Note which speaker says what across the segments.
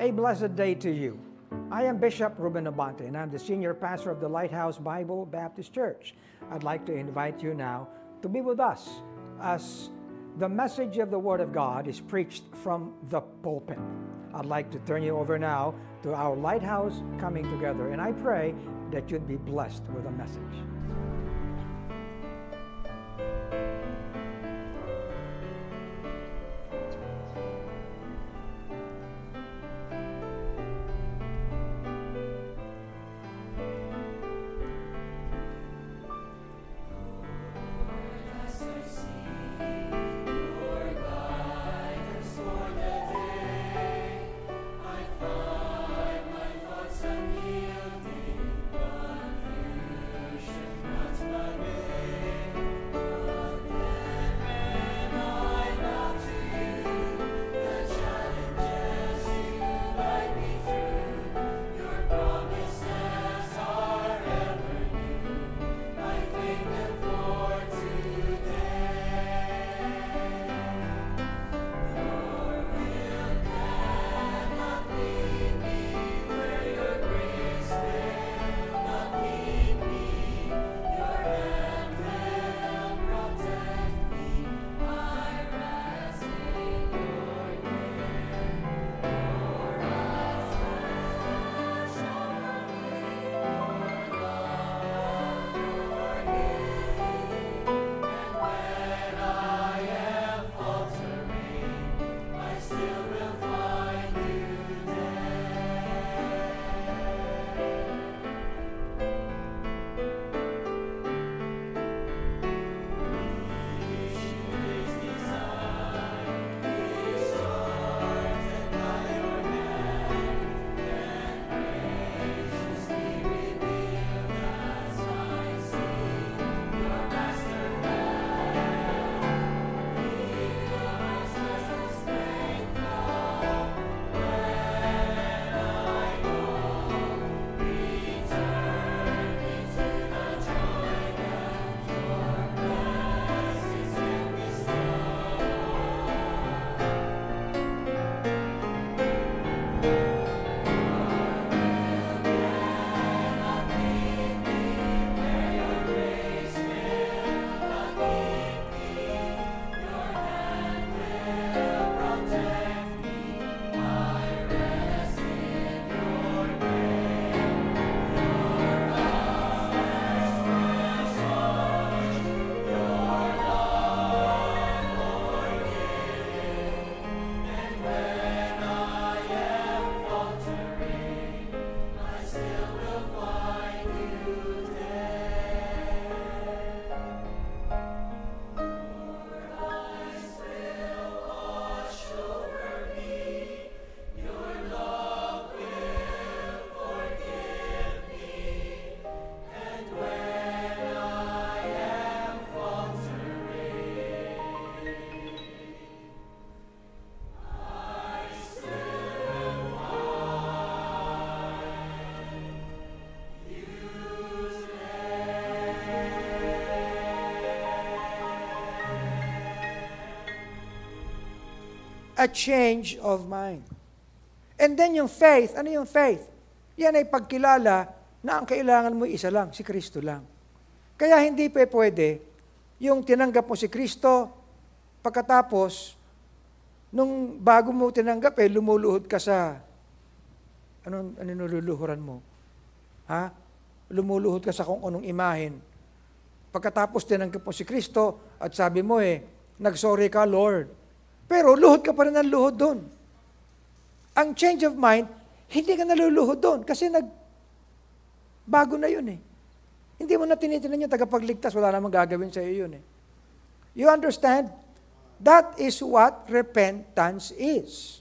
Speaker 1: A blessed day to you. I am Bishop Ruben Abante, and I'm the senior pastor of the Lighthouse Bible Baptist Church. I'd like to invite you now to be with us as the message of the Word of God is preached from the pulpit. I'd like to turn you over now to our Lighthouse Coming Together, and I pray that you'd be blessed with the message. A change of mind. And then yung faith, ano yung faith? Yan ay pagkilala na ang kailangan mo isa lang, si Kristo lang. Kaya hindi pa pwede yung tinanggap mo si Kristo, pagkatapos, nung bago mo tinanggap, lumuluhod ka sa, anong niluluhuran mo? Ha? Lumuluhod ka sa kung anong imahin. Pagkatapos tinanggap mo si Kristo, at sabi mo nagsorry ka, Lord. Pero luhod ka pa rin ng luhod doon. Ang change of mind, hindi ka naluluhod doon kasi bago na yun Hindi mo na tinitinan yung tagapagligtas, wala namang gagawin sa iyo yun You understand? That is what repentance is.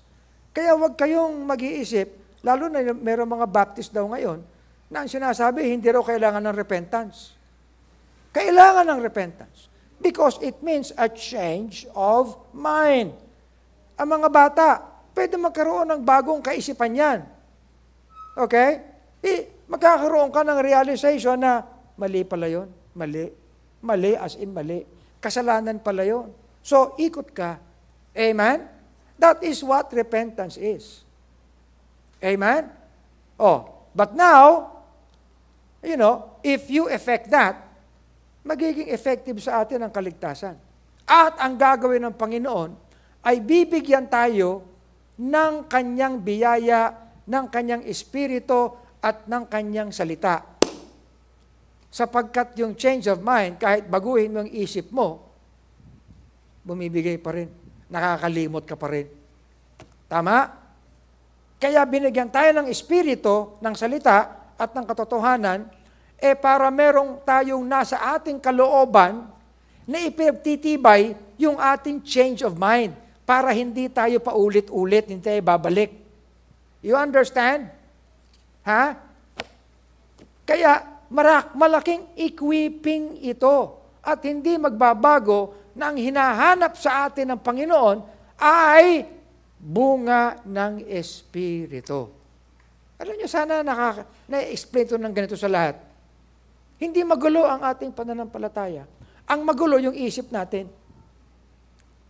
Speaker 1: Kaya huwag kayong mag-iisip, lalo na mayroong mga Baptist daw ngayon, na ang sinasabi, hindi raw kailangan ng repentance. Kailangan ng repentance. Because it means a change of mind. Ang mga bata, pwede magkaroon ng bagong kaisipan yan. Okay? Magkakaroon ka ng realization na mali pala yun. Mali. Mali as in mali. Kasalanan pala yun. So, ikot ka. Amen? That is what repentance is. Amen? But now, if you effect that, magiging effective sa atin ang kaligtasan. At ang gagawin ng Panginoon ay bibigyan tayo ng kanyang biyaya, ng kanyang espiritu, at ng kanyang salita. Sapagkat yung change of mind, kahit baguhin mo ang isip mo, bumibigay pa rin. Nakakalimot ka pa rin. Tama? Kaya binigyan tayo ng espiritu, ng salita, at ng katotohanan, para merong tayong nasa ating kalooban na ipagtitibay yung ating change of mind para hindi tayo paulit-ulit, hindi tayo babalik. You understand? Ha? Kaya malaking equipping ito at hindi magbabago na ang hinahanap sa atin ng Panginoon ay bunga ng Espiritu. Alam niyo, sana na-explain ito ng ganito sa lahat. Hindi magulo ang ating pananampalataya. Ang magulo yung isip natin.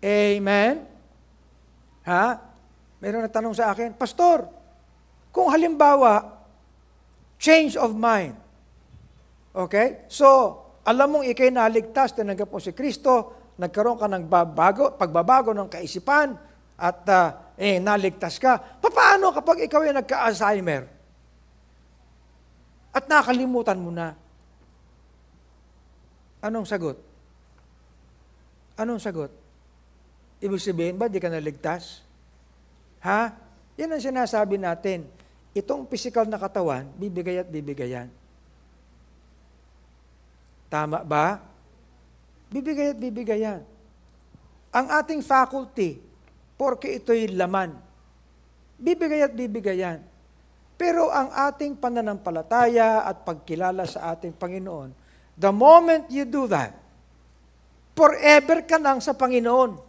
Speaker 1: Amen? Ha? Meron na tanong sa akin, Pastor, kung halimbawa, change of mind. Okay? So, alam mong ikay naligtas, tinanggap mo si Kristo, nagkaroon ka ng pagbabago ng kaisipan, at naligtas ka. Paano kapag ikaw ay nagka-Alzheimer? At nakalimutan mo na? Anong sagot? Anong sagot? Ibig sabihin ba, di ka naligtas? Ha? Yan ang sinasabi natin. Itong physical na katawan, bibigay at bibigayan. Tama ba? Bibigay at bibigayan. Ang ating faculty, porke ito'y laman, bibigay at bibigayan. Pero ang ating pananampalataya at pagkilala sa ating Panginoon, the moment you do that, forever ka nang sa Panginoon.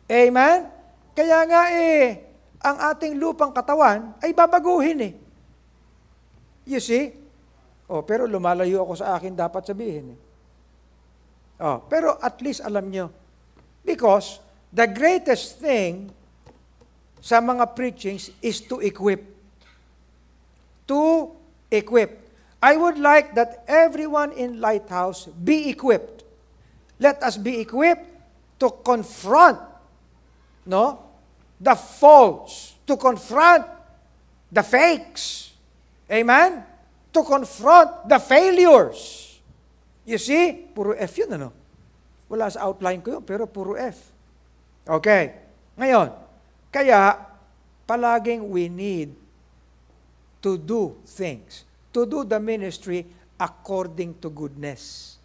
Speaker 1: Amen? Kaya nga ang ating lupang katawan ay babaguhin You see? Pero lumalayo ako sa akin dapat sabihin pero at least alam nyo. Because the greatest thing sa mga preachings is to equip. To equip. I would like that everyone in Lighthouse be equipped. Let us be equipped to confront the false, to confront the fakes. Amen? To confront the failures. You see? Puro F yun, Wala sa outline ko yun, pero puro F. Okay. Ngayon, kaya palaging we need to do things, to do the ministry according to goodness.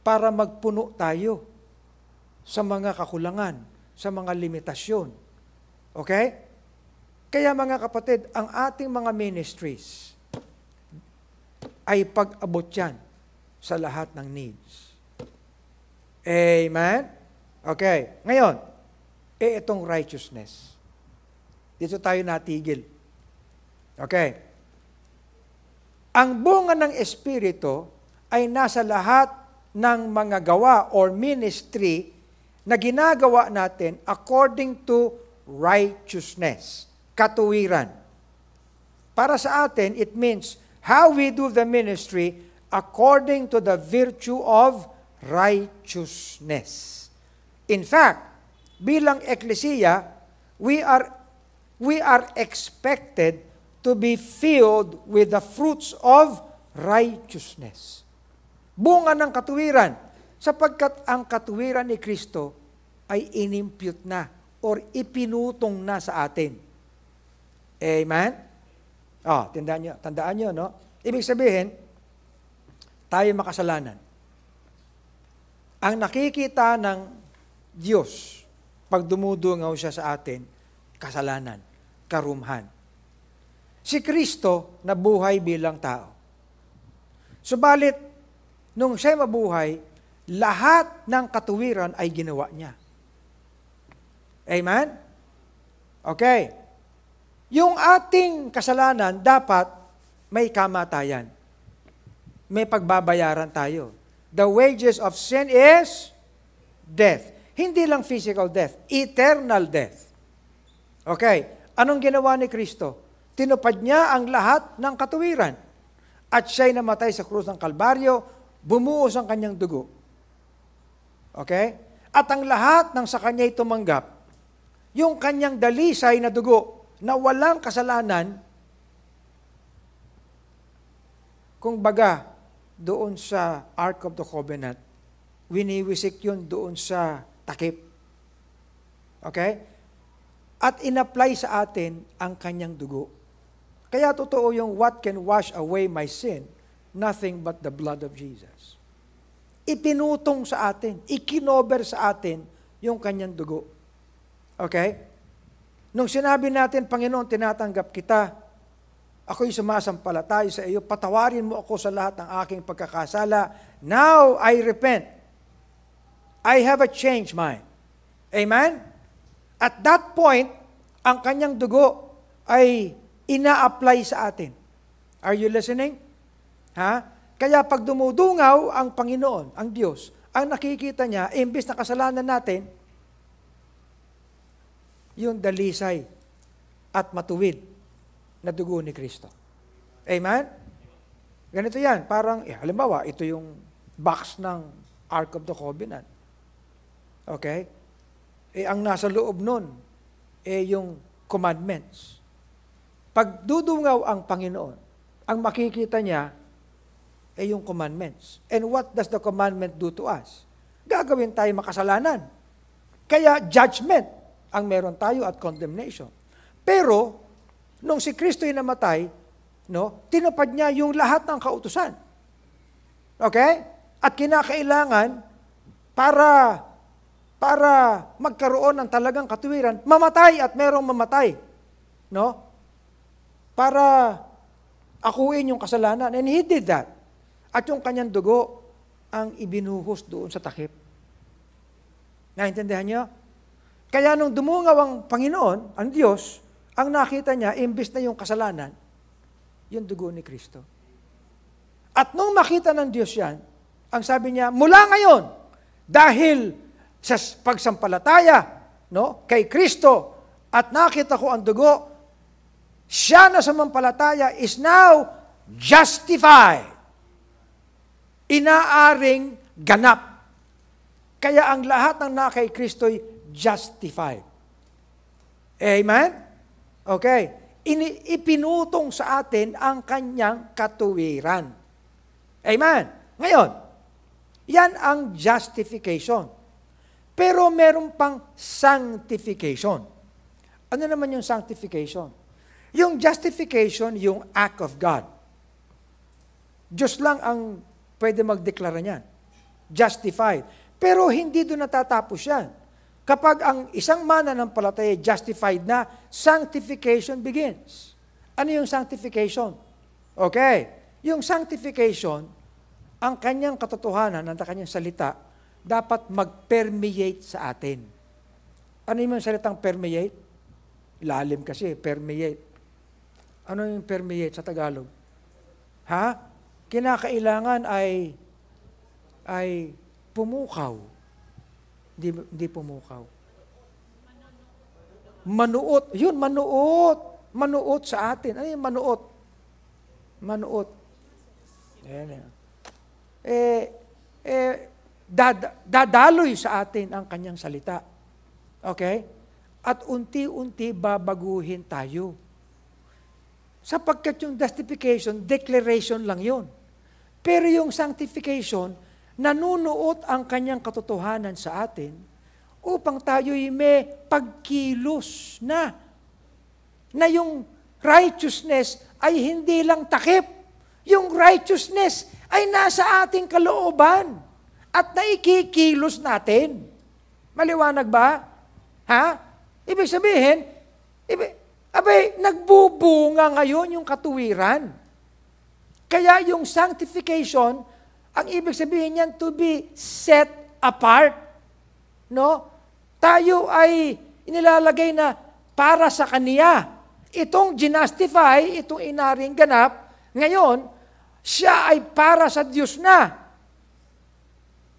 Speaker 1: Para magpuno tayo sa mga kakulangan, sa mga limitasyon. Okay? Kaya mga kapatid, ang ating mga ministries ay pag-abot yan sa lahat ng needs. Amen? Okay. Ngayon, itong righteousness. Dito tayo natigil. Okay. Ang bunga ng Espiritu ay nasa lahat ng mga gawa or ministry na ginagawa natin according to righteousness, katuwiran. Para sa atin, it means how we do the ministry according to the virtue of righteousness. In fact, bilang eklesiya, we are expected to be filled with the fruits of righteousness. Bunga ng katuwiran, sapagkat ang katuwiran ni Kristo ay inimpute na or ipinutong na sa atin. Amen? Tandaan nyo, Ibig sabihin, tayo makasalanan. Ang nakikita ng Diyos, pag dumudungaw siya sa atin, kasalanan, karumhan. Si Kristo nabuhay bilang tao. Subalit, nung siya mabuhay, lahat ng katuwiran ay ginawa niya. Amen? Okay. Yung ating kasalanan, dapat may kamatayan. May pagbabayaran tayo. The wages of sin is death. Hindi lang physical death, eternal death. Okay. Anong ginawa ni Kristo? Tinupad niya ang lahat ng katuwiran. At siya'y namatay sa krus ng Kalbaryo, bumuhos ang kanyang dugo. Okay? At ang lahat ng sa kanya'y tumanggap, yung kanyang dalisay na dugo, na walang kasalanan, kung baga, doon sa Ark of the Covenant, winiwisik yun doon sa takip. Okay? At in-apply sa atin ang kanyang dugo. Kaya totoo yung what can wash away my sin? Nothing but the blood of Jesus. Ipinutong sa atin, ikinover sa atin yung kanyang dugo. Okay? Nung sinabi natin, Panginoon, tinatanggap kita, ako'y sumasampalataya sa iyo, patawarin mo ako sa lahat ng aking pagkakasala. Now I repent. I have a changed mind. Amen? At that point, ang kanyang dugo ay ina-apply sa atin. Are you listening? Ha? Kaya pag dumudungaw ang Panginoon, ang Diyos, ang nakikita niya, imbis na kasalanan natin, yung dalisay at matuwid na dugo ni Kristo. Amen? Ganito yan. Parang, halimbawa, ito yung box ng Ark of the Covenant. Okay? Ang nasa loob nun, yung commandments. Pag dudungaw ang Panginoon, ang makikita niya, yung commandments. And what does the commandment do to us? Gagawin tayo makasalanan. Kaya judgment ang meron tayo at condemnation. Pero, nung si Kristo'y namatay, tinupad niya yung lahat ng kautusan. Okay? At kinakailangan para magkaroon ng talagang katuwiran, mamatay at merong mamatay. Para akuin yung kasalanan. And he did that. At yung kanyang dugo ang ibinuhos doon sa takip. Naintindihan niyo? Kaya nung dumungaw ang Panginoon, ang Diyos, ang nakita niya, imbis na yung kasalanan, yung dugo ni Kristo. At nung makita ng Diyos yan, ang sabi niya, mula ngayon, dahil sa pagsampalataya kay Kristo, at nakita ko ang dugo, siya na sumampalataya is now justified. Inaaring ganap. Kaya ang lahat ng nakay Kristo'y justified. Amen? Okay. Ipinutong sa atin ang kanyang katuwiran. Amen? Ngayon, yan ang justification. Pero meron pang sanctification. Ano naman yung sanctification? Yung justification, yung act of God. Diyos lang ang pwede magdeklara niyan. Justified. Pero hindi doon natatapos yan. Kapag ang isang mananampalataya justified na, sanctification begins. Ano yung sanctification? Okay. Yung sanctification, ang kanyang katotohanan, ang kanyang salita, dapat mag-permeate sa atin. Ano yung salitang permeate? Lalim kasi, permeate. Ano yung permeate sa Tagalog? Ha? Kinakailangan ay pumukaw. Hindi pumukaw. Manuot. Yun, manuot. Manuot sa atin. Ano yung manuot? Manuot. Ayan. Dadaloy sa atin ang kanyang salita. Okay? At unti-unti babaguhin tayo. Sapagkat yung justification, declaration lang yun. Pero yung sanctification, nanunuot ang kanyang katotohanan sa atin upang tayo'y may pagkilos na yung righteousness ay hindi lang takip. Yung righteousness ay nasa ating kalooban at naikikilos natin. Maliwanag ba? Ha? Ibig sabihin, nagbubunga ngayon yung katuwiran. Kaya yung sanctification, ang ibig sabihin niyan, to be set apart. Tayo ay inilalagay na para sa Kaniya. Itong ginastify, itong inaring ganap, ngayon, siya ay para sa Diyos na.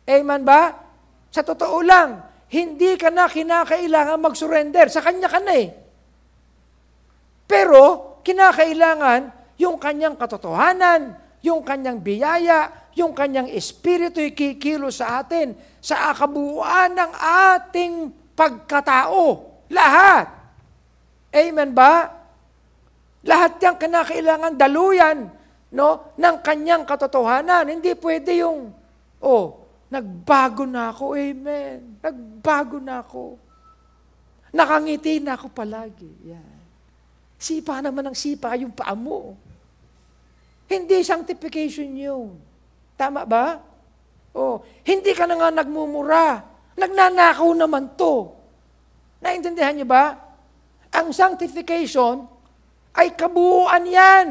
Speaker 1: Amen ba? Sa totoo lang, hindi ka na kinakailangan mag-surrender. Sa Kanya ka na eh. Pero, kinakailangan yung kanyang katotohanan, yung kanyang biyaya, yung kanyang espiritu'y kikilo sa atin, sa kabuuan ng ating pagkatao. Lahat. Amen ba? Lahat yung kinakailangan daluyan, no, ng kanyang katotohanan. Hindi pwede yung, nagbago na ako, amen. Nagbago na ako. Nakangiti na ako palagi. Yan. Sipa naman ang sipa yung paa mo. Hindi sanctification yun. Tama ba? Hindi ka na nga nagmumura. Nagnanakaw naman to. Naintindihan niyo ba? Ang sanctification ay kabuuan yan.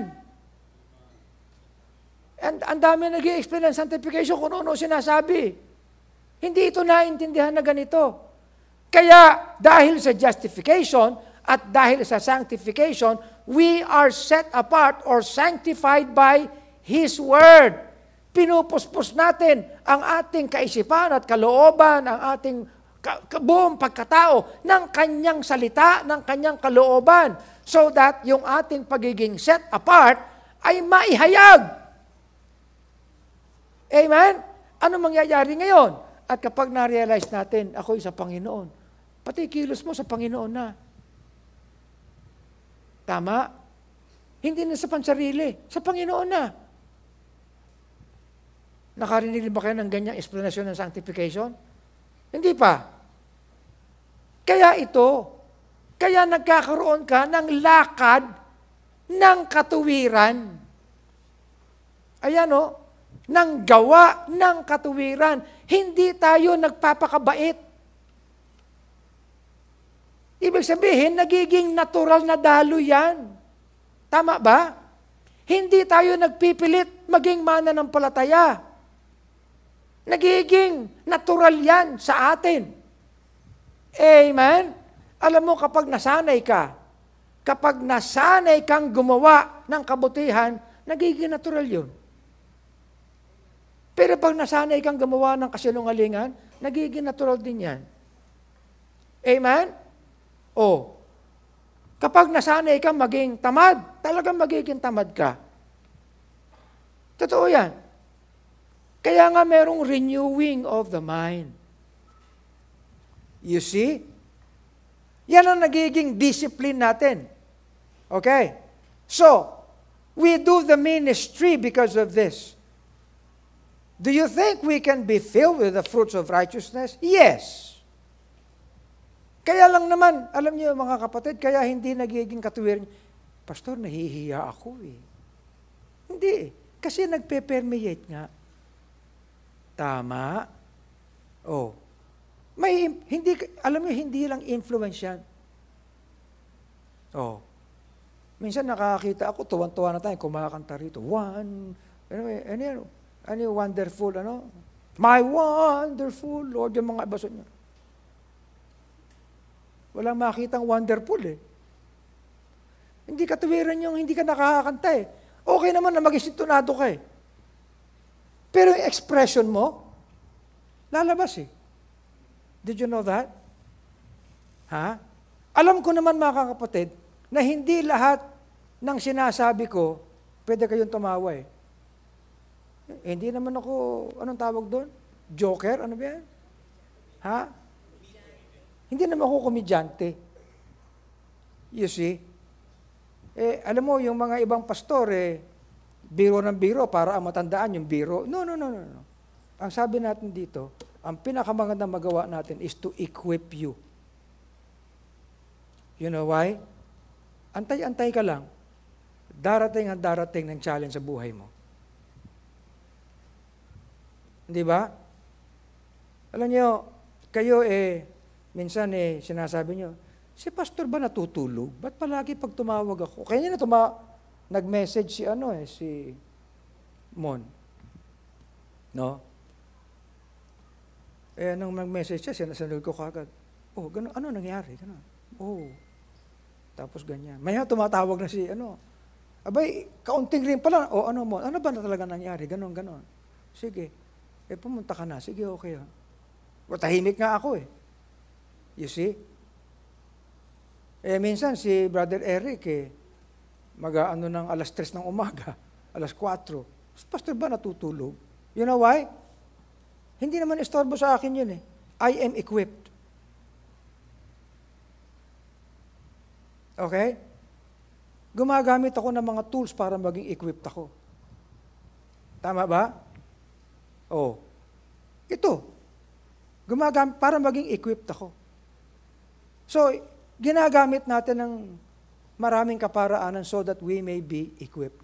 Speaker 1: Ang dami nag-i-explain ng sanctification kung ano sinasabi. Hindi ito naintindihan na ganito. Kaya dahil sa justification at dahil sa sanctification, we are set apart or sanctified by His Word. Pinupuspos natin ang ating kaisipan at kalooban, ang ating buong pagkatao ng kanyang salita, ng kanyang kalooban, so that yung ating pagiging set apart ay maihayag. Amen? Ano mangyayari ngayon? At kapag na-realize natin, ako'y sa Panginoon, pati kilos mo sa Panginoon na. Tama? Hindi na sa pansarili, sa Panginoon na. Nakarinig ba kayo ng ganyang explanation ng sanctification? Hindi pa. Kaya nagkakaroon ka ng lakad ng katuwiran. Ayan ng gawa ng katuwiran. Hindi tayo nagpapakabait. Ibig sabihin, nagiging natural na dalo yan. Tama ba? Hindi tayo nagpipilit maging mananampalataya. Nagiging natural yan sa atin. Amen? Alam mo, kapag nasanay kang gumawa ng kabutihan, nagiging natural yun. Pero pag nasanay kang gumawa ng kasinungalingan, nagiging natural din yan. Amen? Kapag nasanay kang maging tamad, talagang magiging tamad ka. Totoo yan. Kaya nga merong renewing of the mind. You see? Yan ang nagiging discipline natin. Okay? So, we do the ministry because of this. Do you think we can be filled with the fruits of righteousness? Yes. Kaya lang naman, alam niyo mga kapatid, kaya hindi nagiging katuwiran. Pastor, nahihiya ako eh. Hindi. Kasi nagpe-permeate nga. Tama? Alam niyo, hindi lang influence yan. Minsan nakakita ako, tuwan-tuwa na tayo, kumakanta rito. Wonderful, My wonderful Lord, yung mga baso niya. Walang makitang wonderful eh. Hindi katuwiran yung hindi ka nakakanta eh. Okay naman na mag-isintonado ka eh. Pero yung expression mo, lalabas eh. Did you know that? Alam ko naman mga kapatid, na hindi lahat ng sinasabi ko, pwede kayong tumawa eh. Hindi naman ako, anong tawag doon? Joker? Ano ba yan? Hindi naman ako komedyante. You see? Alam mo, yung mga ibang pastor, biro ng biro para ang matandaan yung biro. No. Ang sabi natin dito, ang pinakamagandang magawa natin is to equip you. You know why? Antay-antay ka lang. Darating ng challenge sa buhay mo. Hindi ba? Alam niyo, kayo minsan sinasabi niyo, si pastor ba natutulog? Ba't palagi pag tumawag ako? Kaya niya nag-message si Mon. No? Nung nag-message siya, sinasunod ko kagad. Gano'n, ano nangyari? Gano'n. Tapos ganyan. Maya tumatawag na abay, kaunting rin pala. Ano ba na talaga nangyari? Gano'n. Sige. Pumunta ka na. Sige, okay. Tahimik nga ako eh. You see? Minsan si Brother Eric Mag-ano ng alas 3 ng umaga, alas 4. Pastor ba natutulog? You know why? Hindi naman istorbo sa akin yun eh. I am equipped. Okay? Gumagamit ako ng mga tools para maging equipped ako. Tama ba? Oh. Ito. Gumagamit para maging equipped ako. So, ginagamit natin ng maraming kaparaanan so that we may be equipped.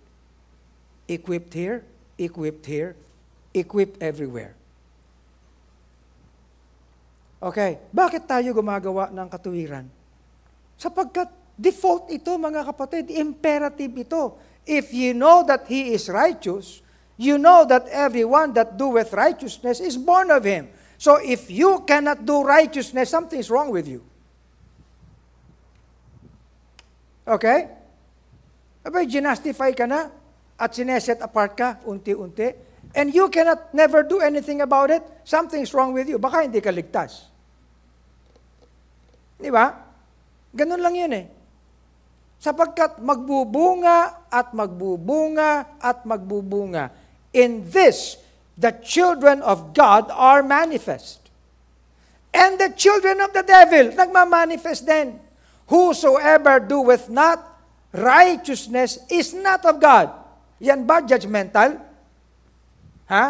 Speaker 1: Equipped here, equipped everywhere. Okay, bakit tayo gumagawa ng katuwiran? Sapagkat default ito, mga kapatid, imperative ito. If you know that He is righteous, you know that everyone that doeth righteousness is born of Him. So if you cannot do righteousness, something is wrong with you. Okay? Abay, ginastify ka na at sineset apart ka unti-unti, and you cannot never do anything about it, something's wrong with you. Baka hindi ka ligtas. Di ba? Ganun lang yun eh. Sapagkat magbubunga at magbubunga at magbubunga. In this, the children of God are manifest. And the children of the devil, nagmamanifest din. Whosoever doeth not righteousness is not of God. Yan ba judgmental? Ha?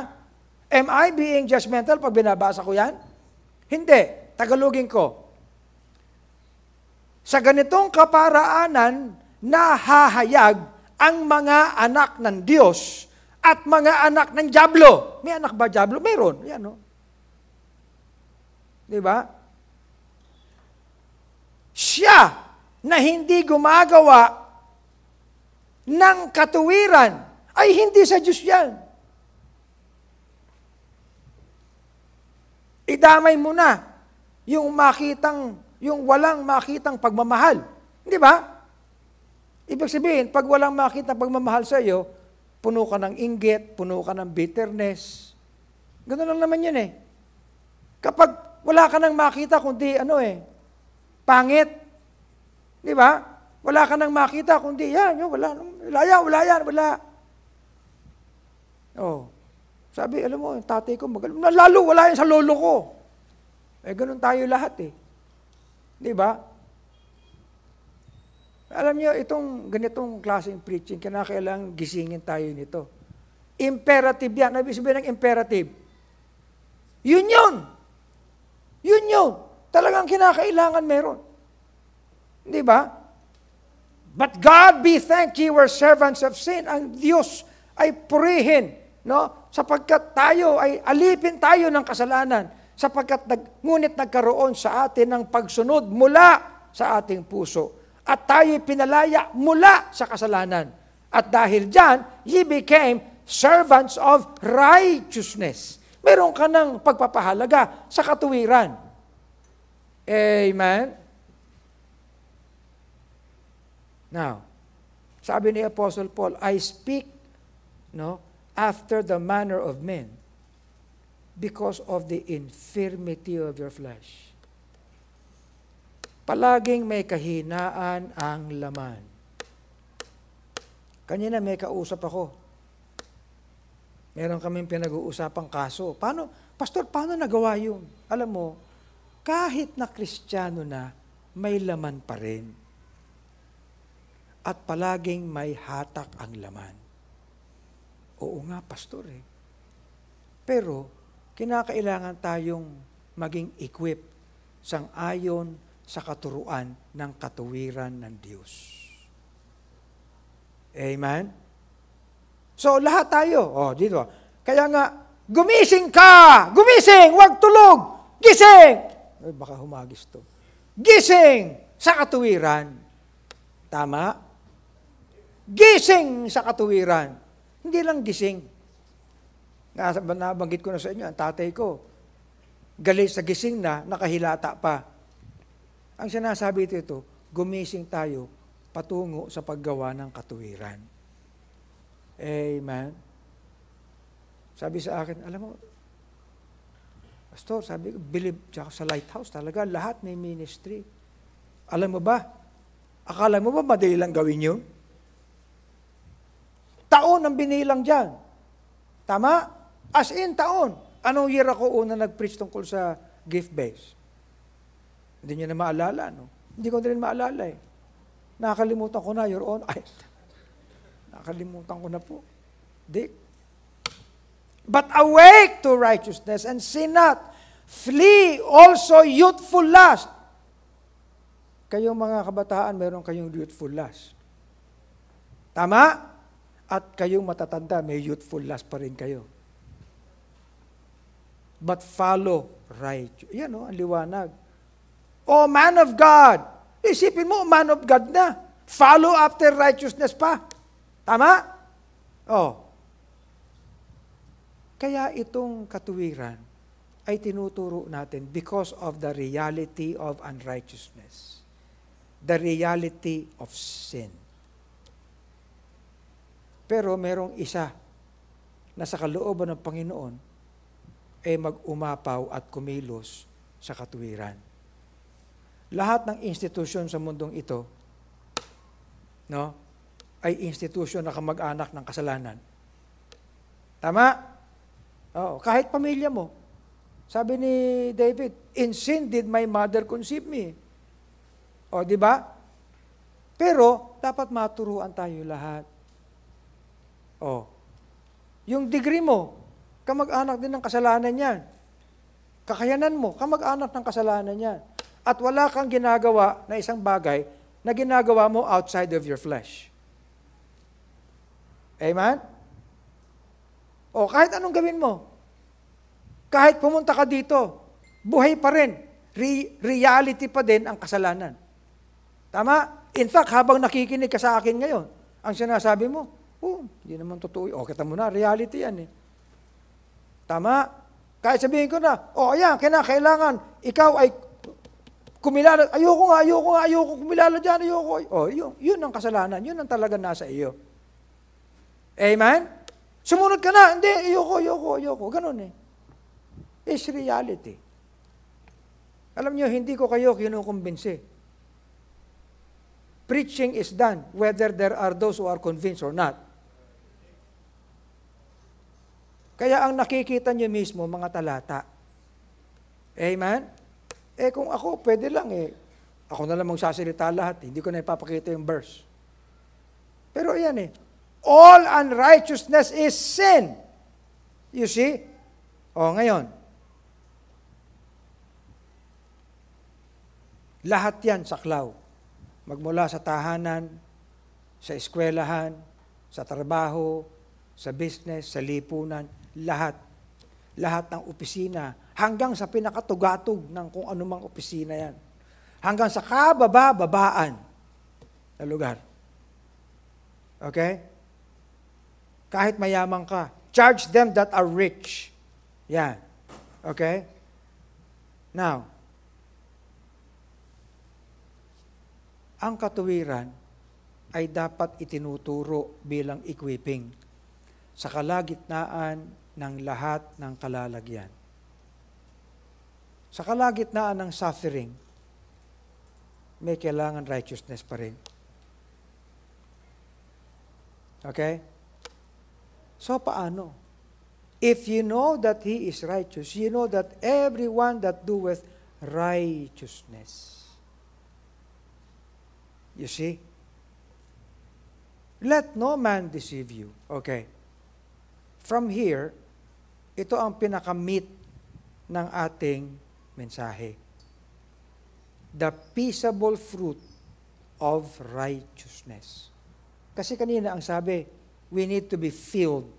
Speaker 1: Am I being judgmental pag binabasa ko yan? Hindi. Tagalogin ko. Sa ganitong kaparaanan, nahahayag ang mga anak ng Diyos at mga anak ng dyablo. May anak ba dyablo? Mayroon. Yan, no? Di ba? Siya na hindi gumagawa ng katuwiran ay hindi sa Diyos yan. Idamay mo na yung walang makitang pagmamahal. Di ba? Ibig sabihin, pag walang makitang pagmamahal sa iyo, puno ka ng inggit, puno ka ng bitterness. Ganoon lang naman yun eh. Kapag wala ka nang makita, kundi pangit. Di ba? Wala ka nang makita, kundi wala yan. Oh. Sabi, alam mo, yung tatay ko, lalo wala yan sa lolo ko. Ganun tayo lahat eh. Di ba? Alam niyo, itong ganitong klaseng preaching, kinakailangan gisingin tayo nito. Imperative yan. Ano ibig sabihin ng imperative? Yun yun. Talagang kinakailangan meron. Di ba? But God be thanked, ye were servants of sin. Ang Diyos ay purihin, no? Sapagkat tayo ay alipin tayo ng kasalanan. Sapagkat ngunit nagkaroon sa atin ng pagsunod mula sa ating puso. At tayo pinalaya mula sa kasalanan. At dahil dyan, ye became servants of righteousness. Meron ka ng pagpapahalaga sa katuwiran. Amen? Now, sabi ni Apostle Paul, I speak after the manner of men because of the infirmity of your flesh. Palaging may kahinaan ang laman. Kanina may kausap ako. Meron kaming pinag-uusapang kaso. Pastor, paano nagawa yun? Alam mo, kahit na Kristiyano na, may laman pa rin. At palaging may hatak ang laman. Oo nga, pastor eh. Pero, kinakailangan tayong maging equipped sang-ayon sa katuruan ng katuwiran ng Diyos. Amen? So, lahat tayo. Dito. Kaya nga, gumising ka! Gumising! Huwag tulog! Gising! Ay, baka humagis to. Gising sa katuwiran. Tama? Gising sa katuwiran. Hindi lang gising. Nabanggit ko na sa inyo, ang tatay ko, galit sa gising na, nakahilata pa. Ang sinasabi ito, gumising tayo patungo sa paggawa ng katuwiran. Amen. Sabi sa akin, alam mo, pastor, sabi ko, believe sa Lighthouse talaga, lahat may ministry. Alam mo ba? Akala mo ba madali lang gawin yun? taon ang binilang dyan. Tama? As in, taon. Anong year ako una nag-preach tungkol sa gift base? Hindi nyo na maalala, no? Hindi ko na rin maalala eh. Nakakalimutan ko na, Your Honor. Ay, nakakalimutan ko na po. Di. But awake to righteousness and sin not. Flee also youthful lust. Kayong mga kabataan, meron kayong youthful lust. Tama? At kayong matatanda, may youthful lust pa rin kayo. But follow righteousness. Yan o, ang liwanag. Oh, man of God. Isipin mo, man of God na. Follow after righteousness pa. Tama? Oh. Kaya itong katuwiran ay tinuturo natin because of the reality of unrighteousness. The reality of sin. Pero merong isa na sa kalooban ng Panginoon ay mag-umapaw at kumilos sa katuwiran. Lahat ng institusyon sa mundong ito, no, ay institusyon na kamag-anak ng kasalanan. Tama? Oo, kahit pamilya mo. Sabi ni David, in sin did my mother conceive me. O, di ba? Pero, dapat maturuan tayo lahat. O, yung degree mo, kamag-anak din ng kasalanan yan. Kakayanan mo, kamag-anak ng kasalanan yan. At wala kang ginagawa na isang bagay na ginagawa mo outside of your flesh. Amen? O, kahit anong gawin mo, kahit pumunta ka dito, buhay pa rin. Reality pa din ang kasalanan. Tama? In fact, habang nakikinig ka sa akin ngayon, ang sinasabi mo, hindi naman totoo. O, kita mo na, reality yan eh. Tama? Kahit sabihin ko na, ayan, kailangan, ikaw ay kumilala, ayoko kumilala dyan, ayoko. Yun ang kasalanan, yun ang talaga nasa iyo. Amen? Sumunod ka na, hindi, ayoko. Ganun eh. It's reality. Alam niyo, hindi ko kayo kinukumbinsi. Preaching is done whether there are those who are convinced or not. Kaya ang nakikita niyo mismo, mga talata. Amen? Kung ako, pwede lang ako na lang magsasalita lahat. Hindi ko na ipapakita yung verse. Pero ayan all unrighteousness is sin. You see? Ngayon. Lahat yan saklaw. Magmula sa tahanan, sa eskwelahan, sa trabaho, sa business, sa lipunan, lahat. Lahat ng opisina, hanggang sa pinakatugatog ng kung anumang opisina yan. Hanggang sa kababa-babaan na lugar. Okay? Kahit mayaman ka, charge them that are rich. Yan. Okay? Now, ang katuwiran ay dapat itinuturo bilang equipping sa kalagitnaan ng lahat ng kalalagyan. Sa kalagitnaan ng suffering, may kailangan righteousness pa rin. Okay? So, paano? If you know that He is righteous, you know that everyone that doeth righteousness. You see? Let no man deceive you. Okay. From here, ito ang pinaka-meat ng ating mensahe. The peaceable fruit of righteousness. Kasi kanina ang sabi, we need to be filled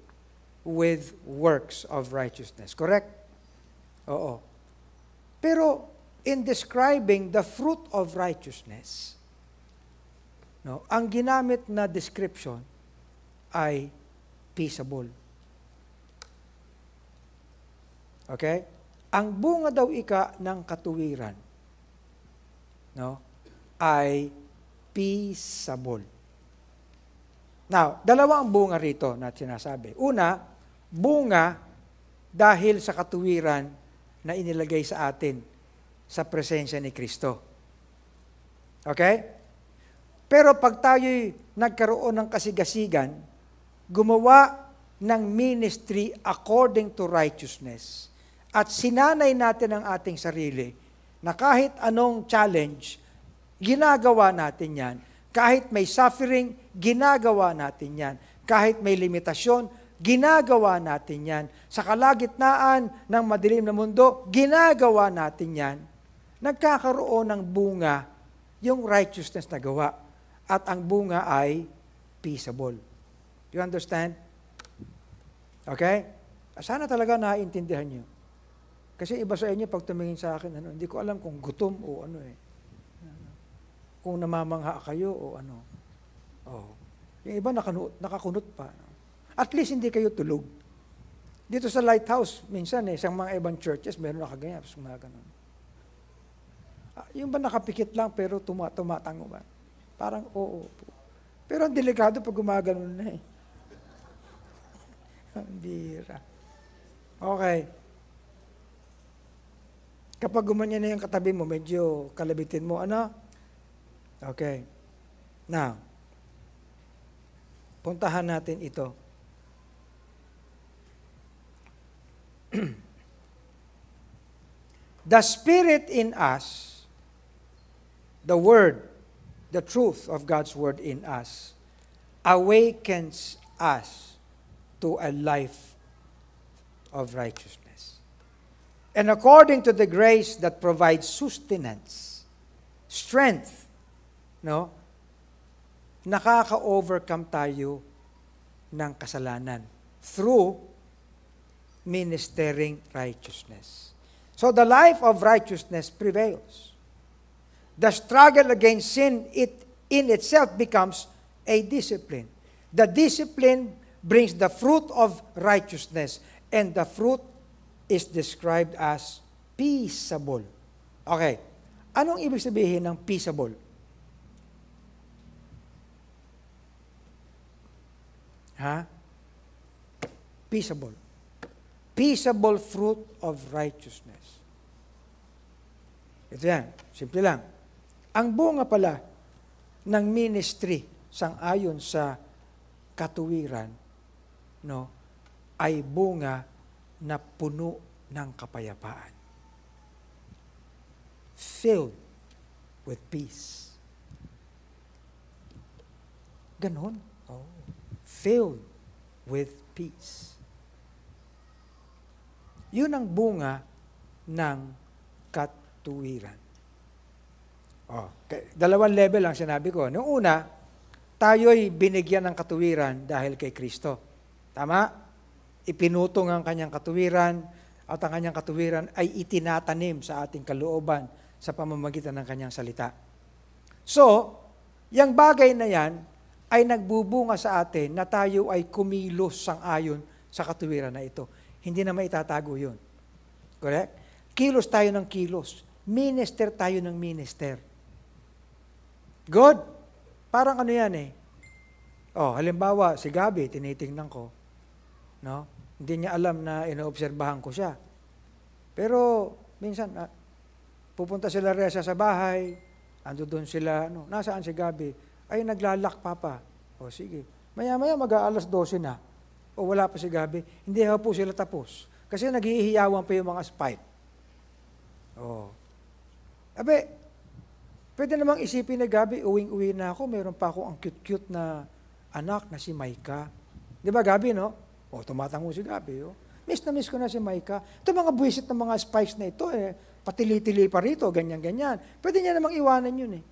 Speaker 1: with works of righteousness. Correct? Oo. Pero in describing the fruit of righteousness, ang ginamit na description ay peaceable. Okay? Ang bunga daw ika ng katuwiran ay peaceable. Now, dalawa ang bunga rito na sinasabi. Una, bunga dahil sa katuwiran na inilagay sa atin sa presensya ni Kristo. Okay? Pero pag tayo'y nagkaroon ng kasigasigan, gumawa ng ministry according to righteousness. At sinanay natin ang ating sarili na kahit anong challenge, ginagawa natin yan. Kahit may suffering, ginagawa natin yan. Kahit may limitasyon, ginagawa natin yan. Sa kalagitnaan ng madilim na mundo, ginagawa natin yan. Nagkakaroon ng bunga yung righteousness na gawa. At ang bunga ay peaceable. You understand? Okay? Sana talaga naiintindihan nyo. Kasi iba sa inyo, pag tumingin sa akin, hindi ko alam kung gutom o ano eh. Kung namamangha kayo o ano. Oh. Yung iba nakakunot pa. At least hindi kayo tulog. Dito sa Lighthouse, minsan sa mga ibang churches, meron nakaganyan. Yung ba nakapikit lang pero tumatango ba? Parang oo. Pero ang delikado pag gumaganon na eh. Ang bira. Okay. Kapag gumanyan na yung katabi mo, medyo kalabitin mo, ano? Okay. Now, puntahan natin ito. The Spirit in us, the Word, the truth of God's Word in us, awakens us to a life of righteousness. And according to the grace that provides sustenance, strength, nakaka-overcome tayo ng kasalanan through ministering righteousness. So the life of righteousness prevails. The struggle against sin, in itself becomes a discipline. The discipline brings the fruit of righteousness, and the fruit is described as peaceable. Okay. Anong ibig sabihin ng peaceable? Peaceable. Peaceable fruit of righteousness. Ito yan. Simple lang. Ang bunga pala ng ministry sang-ayon sa katuwiran, ay bunga na puno ng kapayapaan. Filled with peace. Ganon. Oh. Filled with peace. Yun ang bunga ng katuwiran. Oh, dalawang level lang sinabi ko. Noong una, tayo'y binigyan ng katuwiran dahil kay Kristo. Tama? Ipinutong ang kanyang katuwiran at ang kanyang katuwiran ay itinatanim sa ating kalooban sa pamamagitan ng kanyang salita. So, yung bagay na yan ay nagbubunga sa atin na tayo ay kumilos sang-ayon sa katuwiran na ito. Hindi na maitatago yun. Correct? Kilos tayo ng kilos. Minister tayo ng minister. Good? Parang ano yan eh. Oh, halimbawa, si Gabi, tinitingnan ko. Hindi niya alam na inoobserbahan ko siya. Pero, minsan, pupunta sila Reza sa bahay, ando doon sila, nasaan si Gabi? Ay, naglalak, Papa. O, sige. Maya-maya, mag-aalas 12 na. O, wala pa si Gabi. Hindi po sila tapos. Kasi naghihiyawan pa yung mga spite. O. Abe, pwede namang isipin na Gabi, uwing-uwi na ako, meron pa ako ang cute-cute na anak na si Maika. Di ba, Gabi, O, tumatango si Gabi, Miss na miss ko na si Maika. Ito mga buwisit ng mga spice na ito, patili-tili pa rito, ganyan-ganyan. Pwede niya namang iwanan yun,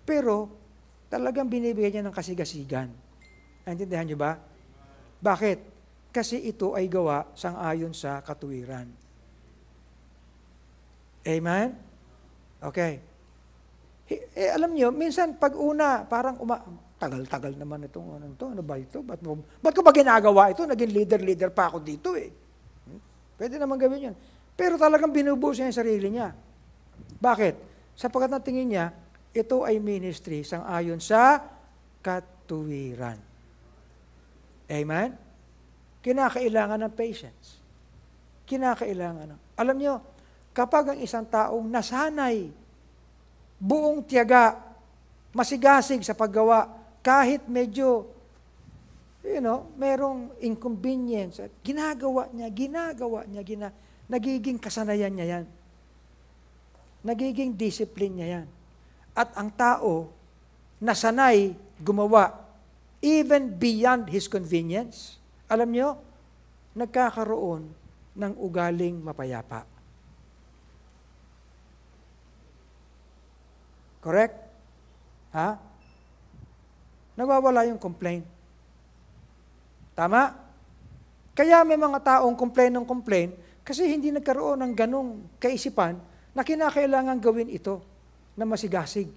Speaker 1: Pero, talagang binibigyan niya ng kasigasigan. Naintindihan niyo ba? Bakit? Kasi ito ay gawa sang-ayon sa katuwiran. Amen? Okay. Alam niyo, minsan pag una, parang tagal-tagal naman itong ano ba ito? Ba't ko ba ginagawa ito? Naging leader pa ako dito Pwede naman gawin yun. Pero talagang binubuhos niya yung sarili niya. Bakit? Sapagkat na tingin niya, ito ay ministry sang-ayon sa katuwiran. Amen? Kinakailangan ng patience. Alam niyo, kapag ang isang taong nasanay, buong tiyaga, masigasig sa paggawa, kahit medyo, merong inconvenience. Ginagawa niya, nagiging kasanayan niya yan. Nagiging discipline niya yan. At ang tao, nasanay gumawa, even beyond his convenience, alam niyo, nagkakaroon ng ugaling mapayapa. Correct? Ha? Nawawala yung complaint. Tama? Kaya may mga taong complain kasi hindi nagkaroon ng ganong kaisipan na kinakailangan gawin ito na masigasig.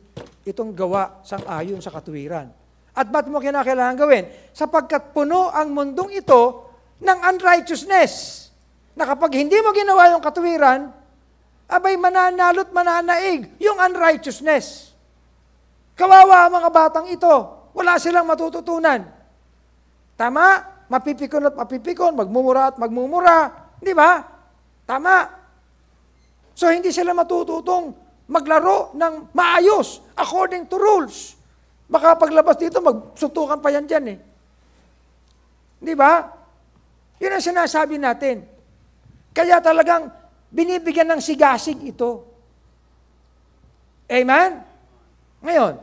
Speaker 1: Itong gawa sang-ayon sa katuwiran. At ba't mo kinakailangan gawin? Sapagkat puno ang mundong ito ng unrighteousness. Na kapag hindi mo ginawa yung katuwiran, abay mananalo't mananaig yung unrighteousness. Kawawa ang mga batang ito. Wala silang matututunan. Tama? Mapipikon at mapipikon, magmumura at magmumura. Di ba? Tama. So hindi sila matututong maglaro ng maayos according to rules. Baka paglabas dito, magsutukan pa yan dyan eh. Di ba? Yun ang sinasabi natin. Kaya talagang binibigyan ng sigasig ito. Amen? Ngayon,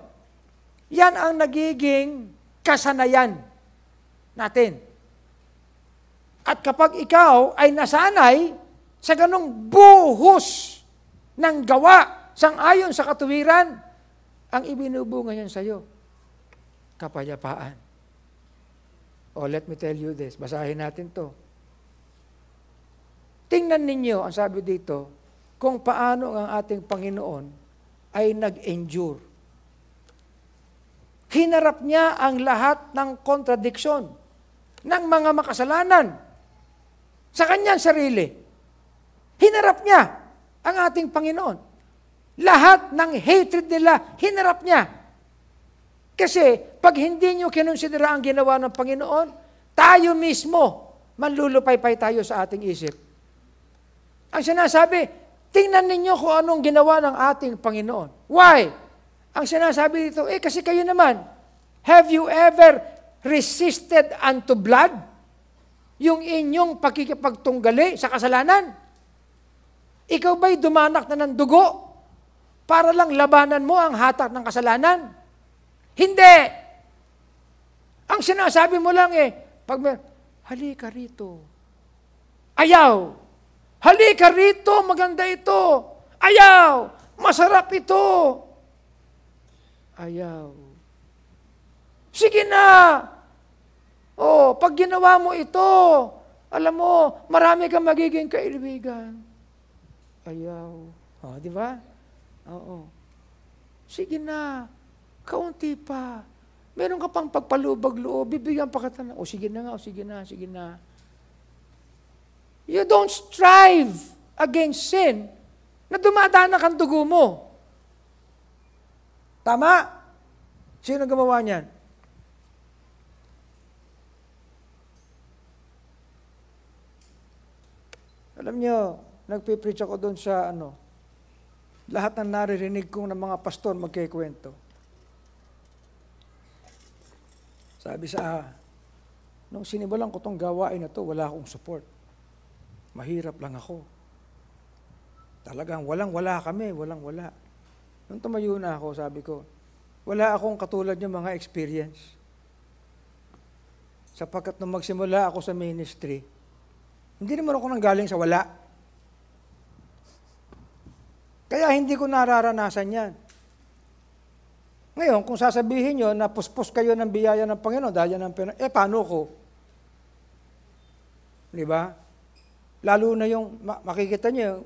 Speaker 1: yan ang nagiging kasanayan natin. At kapag ikaw ay nasanay sa ganong buhos ng gawa sang-ayon sa katuwiran, ang ibinubunga niyan sa iyo, kapayapaan. Let me tell you this. Basahin natin to. Tingnan ninyo, ang sabi dito, kung paano ang ating Panginoon ay nag-endure. Hinarap niya ang lahat ng kontradiksyon ng mga makasalanan sa kanyang sarili. Hinarap niya ang ating Panginoon. Lahat ng hatred nila, hinarap niya. Kasi pag hindi nyo kinonsidera ang ginawa ng Panginoon, tayo mismo, manlulupaypay tayo sa ating isip. Ang sinasabi, tingnan ninyo kung anong ginawa ng ating Panginoon. Why? Ang sinasabi dito, kasi kayo naman, have you ever resisted unto blood? Yung inyong pakikipagtunggali sa kasalanan? Ikaw ba'y dumanak na ng dugo para lang labanan mo ang hatak ng kasalanan? Hindi! Ang sinasabi mo lang pag halika rito. Ayaw! Halika rito, maganda ito. Ayaw! Masarap ito. Ayaw. Sige na! Pag ginawa mo ito, alam mo, marami kang magiging kaibigan. Ayaw. Di ba? Oo. Sige na. Kaunti pa. Meron ka pang pagpalubag-loob, bibigyan pa kita na, sige na nga, sige na. You don't strive against sin na dumadanak ang dugo mo. Tama? Sino gumawa niyan? Alam niyo, nagpipreach ako doon sa lahat ng naririnig kong ng mga pastor magkikwento. Sabi nung sinimulan ko tong gawain na to, wala akong support. Mahirap lang ako. Talagang walang-wala kami, walang-wala. Nung tumayo na ako, sabi ko, wala akong katulad yung mga experience. Sapagkat nung magsimula ako sa ministry, hindi naman ako nanggaling sa wala. Kaya hindi ko nararanasan yan. Ngayon, kung sasabihin nyo na puspos kayo ng biyaya ng Panginoon, dahil yan ang paano ko? Di ba? Lalo na yung, makikita nyo,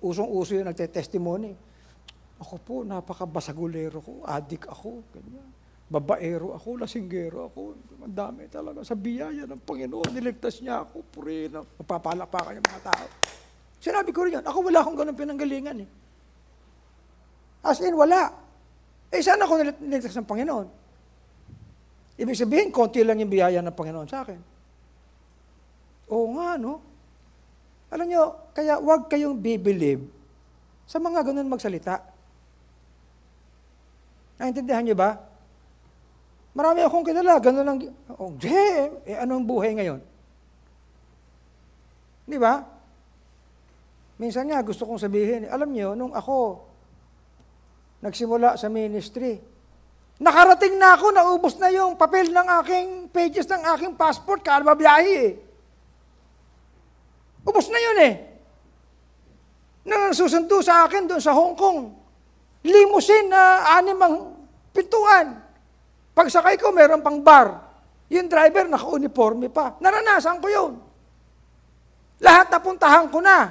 Speaker 1: usong-uso yung nagte-testimony. Ako po, napakabasagulero ko, adik ako, ganyan. Babaero ako, lasinggero ako. Ang dami talaga. Sa biyaya ng Panginoon, niligtas niya ako, purina. Mapapalapakan yung mga tao. Sinabi ko rin yan, ako wala akong ganun pinanggalingan eh. As in, wala. Saan ako niligtas ng Panginoon? Ibig sabihin, konti lang yung biyaya ng Panginoon sa akin. Oo nga, no? Alam nyo, kaya huwag kayong bibilib sa mga ganun magsalita. Naintindihan nyo ba? Marami akong kilala, gano'n lang. Oh, anong buhay ngayon? Di ba? Minsan nga, gusto kong sabihin, alam niyo, nung ako nagsimula sa ministry, nakarating na ako, naubos na yung papel ng aking pages ng aking passport, kaalababiyahe eh. Ubos na yun eh. Nang susundo sa akin doon sa Hong Kong, limousine na 6 ang pintuan. Pagsakay ko, meron pang bar. Yung driver, naka-uniforme pa. Naranasan ko yun. Lahat napuntahan ko na.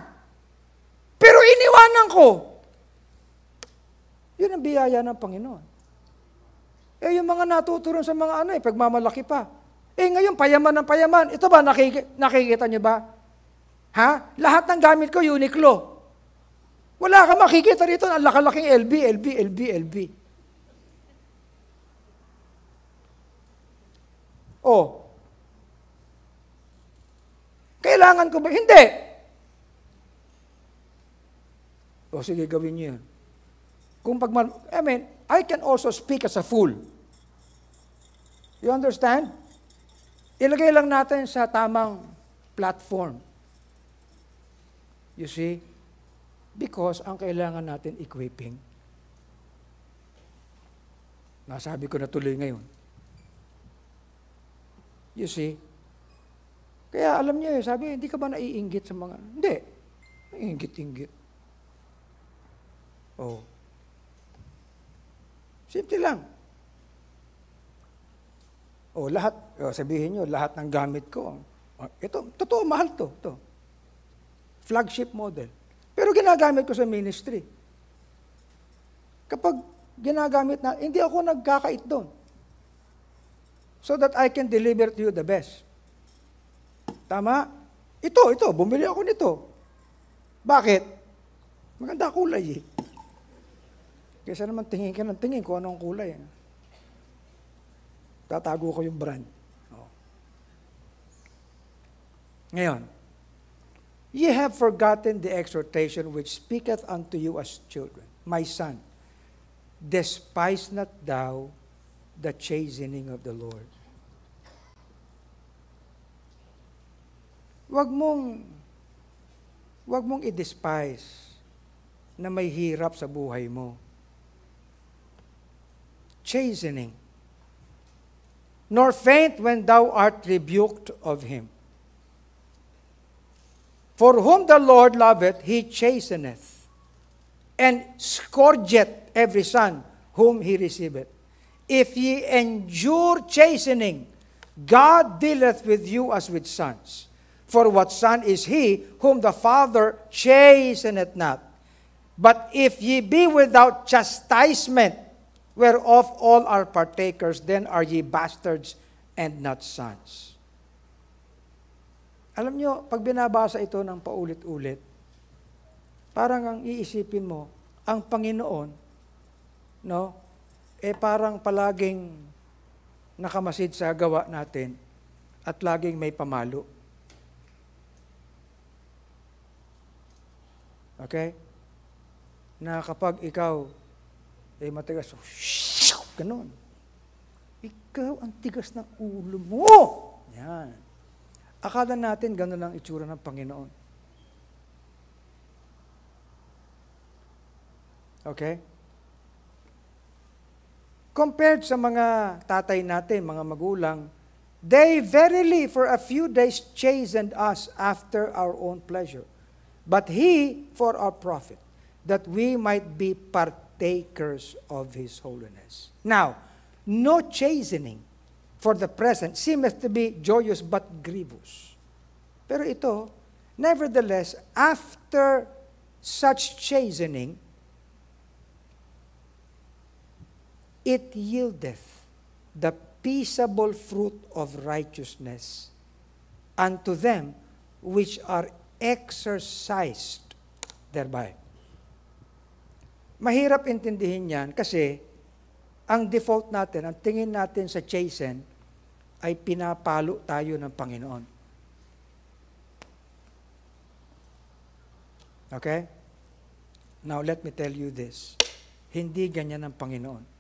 Speaker 1: Pero iniwanan ko. Yun ang biyaya ng Panginoon. Eh, yung mga natuturon sa mga pagmamalaki pa. Eh, ngayon, payaman ng payaman. Ito ba, nakikita niyo ba? Ha? Lahat ng gamit ko, Uniqlo. Wala ka makikita rito, ang lakalaking LB. Oh. Kailangan ko ba? Hindi. O sige, gawin niyo yan. I can also speak as a fool. You understand? Ilagay lang natin sa tamang platform. You see? Because ang kailangan natin equipping. Nasabi ko na tuloy ngayon. You see? Kaya alam niyo, sabi, hindi ka ba naiinggit sa mga... Hindi. Naiinggit-inggit. Oh. Simple lang. Oh, sabihin niyo, lahat ng gamit ko. Ito, totoo, mahal to. Flagship model. Pero ginagamit ko sa ministry. Kapag ginagamit na, hindi ako nagkakait doon. So that I can deliver to you the best. Tama? Ito, bumili ako nito. Bakit? Maganda kulay eh. Kaysa naman tingin ka ng tingin kung anong kulay. Tatago ko yung brand. Oh. Ngayon, ye have forgotten the exhortation which speaketh unto you as children. My son, despise not thou the chastening of the Lord. Wag mong i-despise na may hirap sa buhay mo. Chastening. Nor faint when thou art rebuked of him. For whom the Lord loveth, he chasteneth, and scourgeth every son whom he receiveth. If ye endure chastening, God dealeth with you as with sons. For what son is he whom the Father chasteneth not? But if ye be without chastisement, whereof all are partakers, then are ye bastards and not sons. Alam nyo, pag binabasa ito ng paulit-ulit, parang ang iisipin mo, ang Panginoon, no, parang palaging nakamasid sa gawa natin at laging may pamalo. Okay? Na kapag ikaw matigas, ganun. Ikaw ang tigas ng ulo mo. Yan. Akala natin ganun ang itsura ng Panginoon. Okay? Compared sa mga tatay natin, mga magulang, they verily for a few days chastened us after our own pleasure. But He for our profit, that we might be partakers of His holiness. Now, no chastening for the present seemeth to be joyous but grievous. Pero ito, nevertheless, after such chastening, it yieldeth the peaceable fruit of righteousness unto them which are exercised thereby. Mahirap intindihin yan kasi ang default natin, ang tingin natin sa chasten ay pinapalo tayo ng Panginoon. Okay? Now let me tell you this. Hindi ganyan ang Panginoon.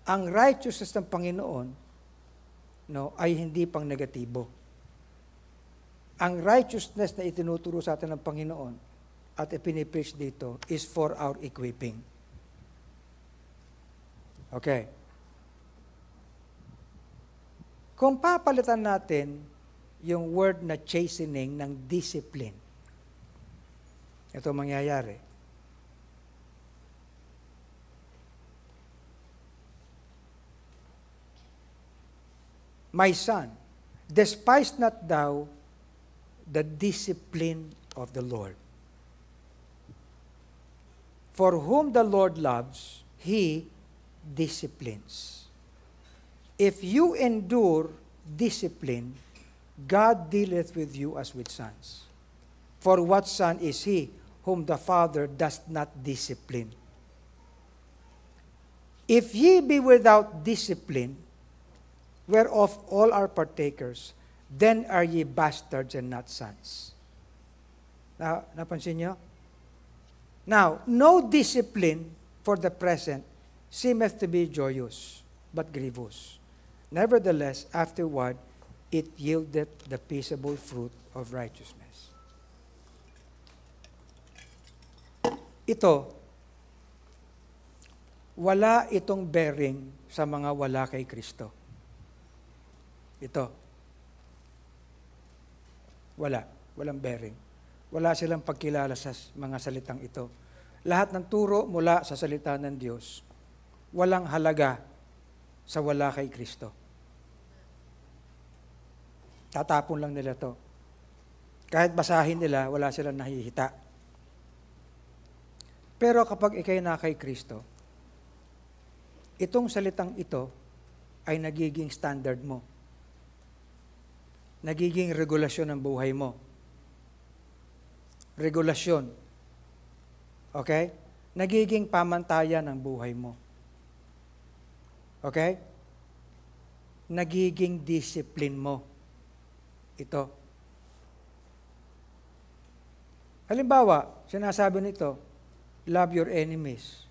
Speaker 1: ang righteousness ng Panginoon ay hindi pang negatibo. Ang righteousness na itinuturo sa atin ng Panginoon at ipinipreach dito is for our equipping. Okay. Kung papalitan natin yung word na chastening ng discipline, ito mangyayari. My son, despise not thou the discipline of the Lord. For whom the Lord loves, He disciplines. If you endure discipline, God dealeth with you as with sons. For what son is he whom the Father does not discipline? If ye be without discipline, whereof all are partakers, then are ye bastards and not sons. Napansin nyo? Now, no discipline for the present seemeth to be joyous, but grievous. Nevertheless, afterward, it yieldeth the peaceable fruit of righteousness. Ito, wala itong bearing sa mga wala kay Kristo. Ito. Walang bearing. Wala silang pagkilala sa mga salitang ito. Lahat ng turo mula sa salita ng Diyos, walang halaga sa wala kay Kristo. Tatapon lang nila to. Kahit basahin nila, wala silang nahihita. Pero kapag ikay na kay Kristo, itong salitang ito ay nagiging standard mo. Nagiging regulasyon ng buhay mo. Regulasyon. Okay? Nagiging pamantayan ng buhay mo. Okay? Nagiging discipline mo. Ito. Halimbawa, sinasabi nito, love your enemies.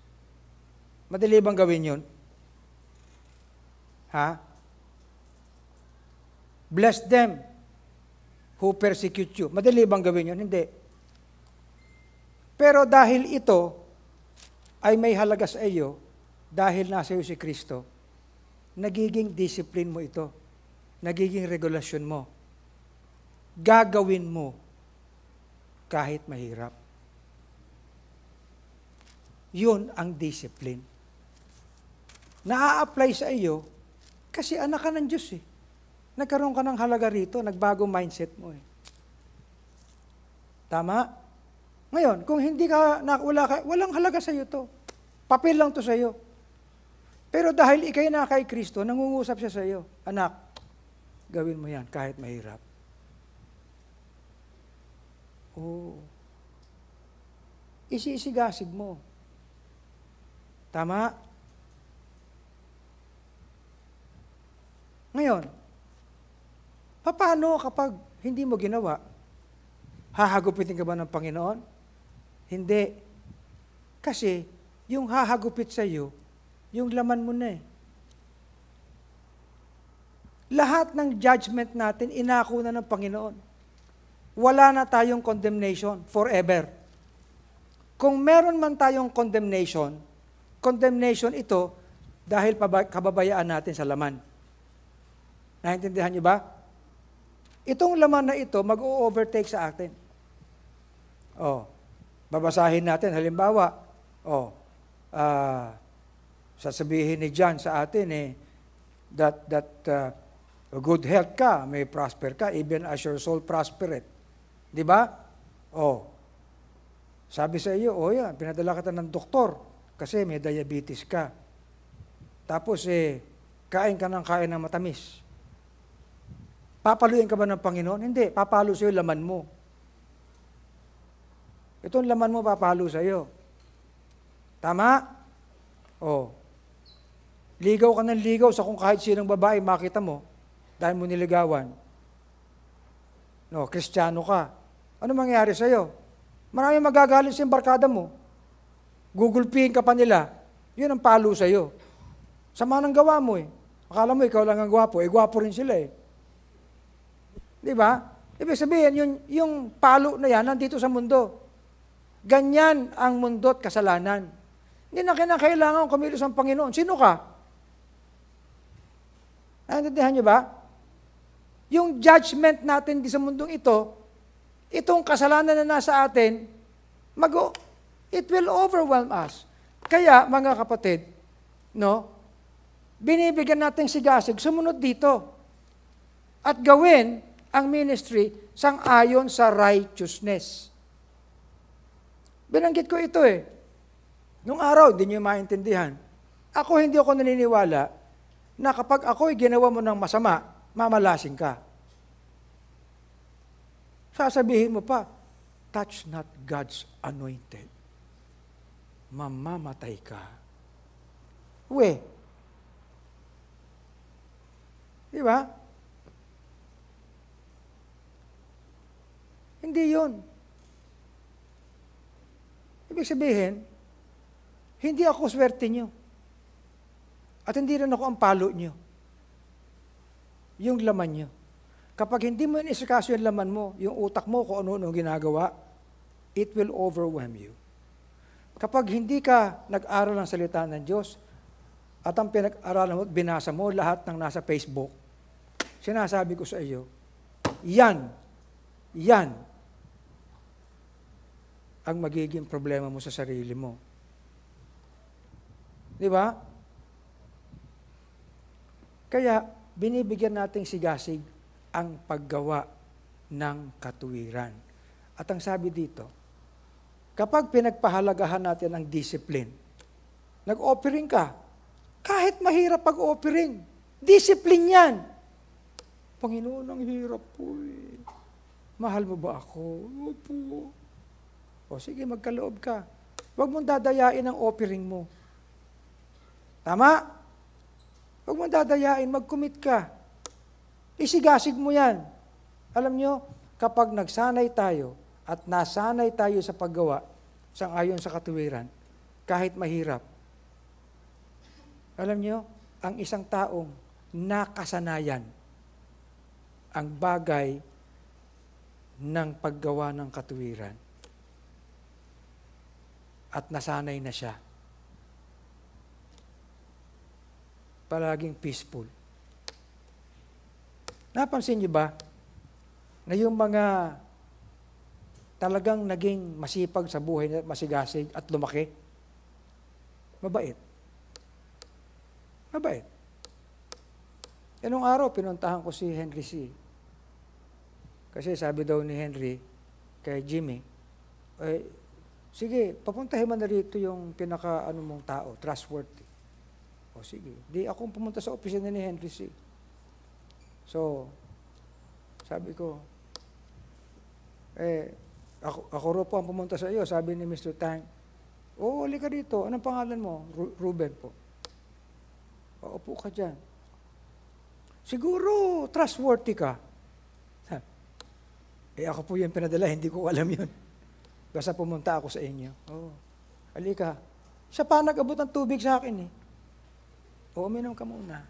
Speaker 1: Madali bang gawin yun? Ha? Bless them who persecute you. Madali bang gawin yun? Hindi. Pero dahil ito ay may halaga sa iyo, dahil nasa iyo si Kristo, nagiging discipline mo ito. Nagiging regulasyon mo. Gagawin mo kahit mahirap. Yun ang discipline. Na-apply sa iyo kasi anak ka ng Diyos eh. Nagkaroon ka ng halaga rito, nagbago mindset mo eh. Tama? Ngayon, kung hindi ka, walang halaga sa iyo to. Papel lang to sa iyo. Pero dahil ikay na kay Kristo, nangungusap siya sa iyo. Anak, gawin mo yan kahit mahirap. Oh. Isisigasig mo. Tama? Ngayon, paano kapag hindi mo ginawa? Hahagupitin ka ba ng Panginoon? Hindi. Kasi, yung hahagupit sa iyo, yung laman mo na eh. Lahat ng judgment natin, inako na ng Panginoon. Wala na tayong condemnation forever. Kung meron man tayong condemnation ito dahil kababayaan natin sa laman. Naintindihan niyo ba? Itong laman na ito mag-o-overtake sa atin. Babasahin natin, halimbawa, sasabihin ni John sa atin that good health ka, may prosper ka, even as your soul prospereth. Di ba? Sabi sa iyo, yan, pinadala kita ng doktor kasi may diabetes ka. Tapos kain ka ng matamis. Papaluin ka ba ng Panginoon? Hindi, papalo sa iyo laman mo. Itong laman mo papalo sa iyo. Tama? Ligaw ka ng ligaw sa kung kahit sinong babae makita mo dahil mo niligawan. Kristiyano ka. Ano mangyayari sa iyo? Marami magagalit sa barkada mo. Gugulpihin ka pa nila. Yun ang palo sa iyo. Sama ng gawa mo eh. Akala mo ikaw lang ang gwapo, gwapo rin sila eh. Di ba? Ibig sabihin, yung palo na yan, nandito sa mundo. Ganyan ang mundo at kasalanan. Hindi na kinakailangan kumilos ang Panginoon. Sino ka? Naintindihan niyo ba? Yung judgment natin di sa mundong ito, itong kasalanan na nasa atin, it will overwhelm us. Kaya, mga kapatid, no, binibigyan natin sigasig, sumunod dito. At gawin ang ministry sang-ayon sa righteousness. Binanggit ko ito eh. Nung araw, hindi niyo maintindihan. Hindi ako naniniwala na kapag ako'y ginawa mo ng masama, mamalasing ka. Sasabihin mo pa, touch not God's anointed. Mamamatay ka. Di ba? Hindi yun. Ibig sabihin, hindi ako swerte nyo. At hindi rin ako ang palo nyo. Yung laman nyo. Kapag hindi mo inisikaso yung laman mo, yung utak mo kung ano-ano ginagawa, it will overwhelm you. Kapag hindi ka nag-aral ng salita ng Diyos, at ang pinag-aralan mo, binasa mo lahat ng nasa Facebook, sinasabi ko sa iyo, yan ang magiging problema mo sa sarili mo. Di ba? Kaya, binibigyan nating sigasig ang paggawa ng katuwiran. At ang sabi dito, kapag pinagpahalagahan natin ang discipline, nag-offering ka, kahit mahirap pag-offering, discipline yan. Panginoon, ang hirap po eh. Mahal mo ba ako? Opo. O sige, magkaloob ka. Huwag mong dadayain ang offering mo. Tama? Huwag mong dadayain, mag-commit ka. Isigasig mo yan. Alam nyo, kapag nagsanay tayo at nasanay tayo sa paggawa, sang-ayon sa katuwiran, kahit mahirap, alam nyo, ang isang taong nakasanayan ang bagay ng paggawa ng katuwiran at nasanay na siya, palaging peaceful. Napansin niyo ba na yung mga talagang naging masipag sa buhay, masigasig at lumaki, mabait? Mabait. Nung araw, pinuntahan ko si Henry C. Kasi sabi daw ni Henry kay Jimmy, sige, papuntahin mo na rito yung mong tao, trustworthy. O sige, di akong pumunta sa opisina ni Henry C. So, sabi ko, ako ro po ang pumunta sa iyo, sabi ni Mr. Tang. Uli ka dito, anong pangalan mo? Ruben po. Upo ka dyan. Siguro, trustworthy ka. Ako po yung pinadala, hindi ko alam yun. Basta pumunta ako sa inyo. Halika. Siya pa nag-abot ng tubig sa akin eh. Uminom ka muna.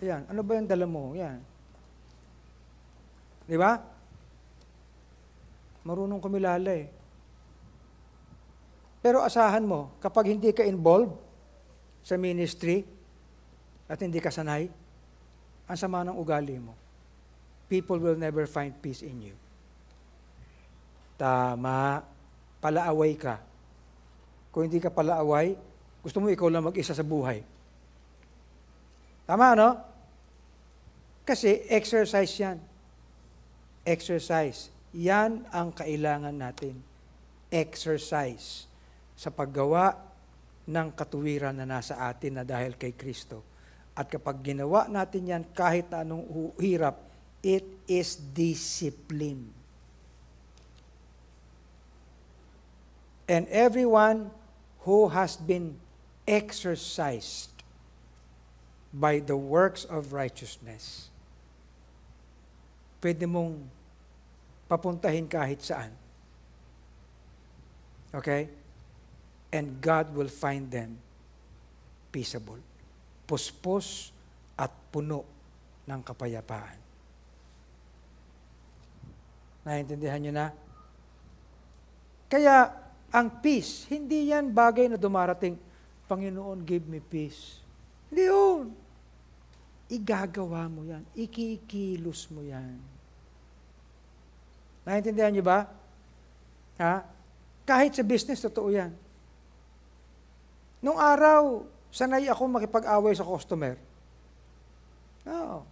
Speaker 1: Ayan, ano ba yung dala mo? Yan. Di ba? Marunong kumilala eh. Pero asahan mo, kapag hindi ka involved sa ministry at hindi ka sanay, ang sama ng ugali mo. People will never find peace in you. Tama. Palaaway ka. Kung hindi ka palaaway, gusto mo ikaw lang mag-isa sa buhay. Tama, no? Kasi exercise yan. Exercise. Yan ang kailangan natin. Exercise sa paggawa ng katuwiran na nasa atin na dahil kay Kristo. At kapag ginawa natin yan, kahit na anong hirap, it is discipline. And everyone who has been exercised by the works of righteousness, pwede mong papuntahin kahit saan. Okay? And God will find them peaceable. puspos at puno ng kapayapaan. Naintindihan niyo na? Kaya, ang peace, hindi yan bagay na dumarating, Panginoon, give me peace. Hindi yun. Igagawa mo yan. Ikikilos mo yan. Naintindihan niyo ba? Ha? Kahit sa business, totoo yan. Nung araw, sanay ako makipag-away sa customer. No.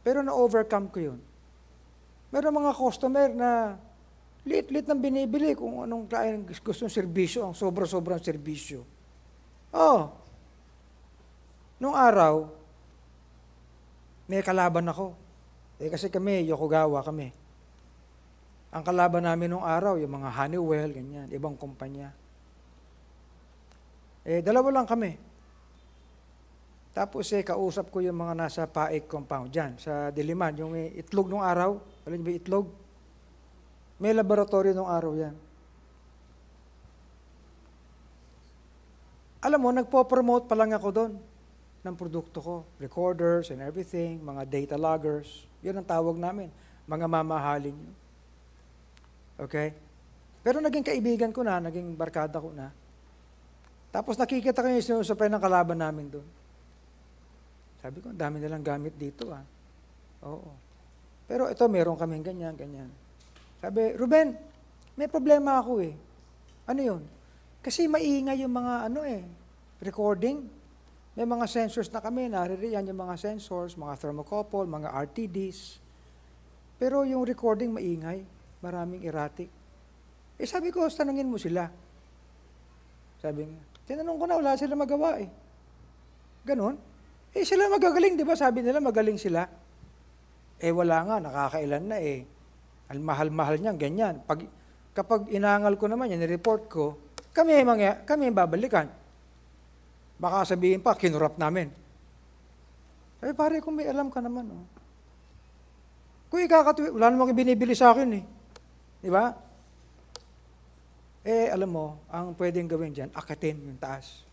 Speaker 1: Pero na-overcome ko yun. Meron mga customer na lit-lit ng binibili kung anong gustong serbisyo, ang sobra-sobrang serbisyo. Nung araw, may kalaban ako. Kasi kami, Yokogawa kami. Ang kalaban namin nung araw, yung mga Honeywell, ganyan, ibang kumpanya. Dalawa lang kami. Tapos kausap ko yung mga nasa Paik compound dyan, sa Diliman, yung may itlog nung araw. Alam niyo ba itlog? May laboratory nung araw yan. Alam mo, nagpo-promote pa lang ako doon ng produkto ko. Recorders and everything, mga data loggers. Yun ang tawag namin. Mga mamahalin yun. Okay? Pero naging kaibigan ko na, naging barkada ko na. Tapos nakikita ko yung sinusupay ng kalaban namin doon. Sabi ko, dami nilang gamit dito Oo. Pero ito, meron kaming ganyan, ganyan. Sabi, Ruben, may problema ako Ano yun? Kasi maingay yung mga recording. May mga sensors na kami, naririyan yung mga sensors, mga thermocouple, mga RTDs. Pero yung recording maingay, maraming erratic. Sabi ko, tanungin mo sila. Sabi nga, tinanong ko na, wala sila magawa Ganon. Sila magagaling, di ba? Sabi nila, magaling sila. Wala nga, nakakailan na Ang mahal-mahal niyan, ganyan. Kapag inangal ko naman yan, report ko, kami babalikan. Baka sabihin pa, kinurap namin. Pare, kung may alam ka naman, Kung wala namang binibili sa akin, Di ba? Alam mo, ang pwedeng gawin dyan, akatin yung taas.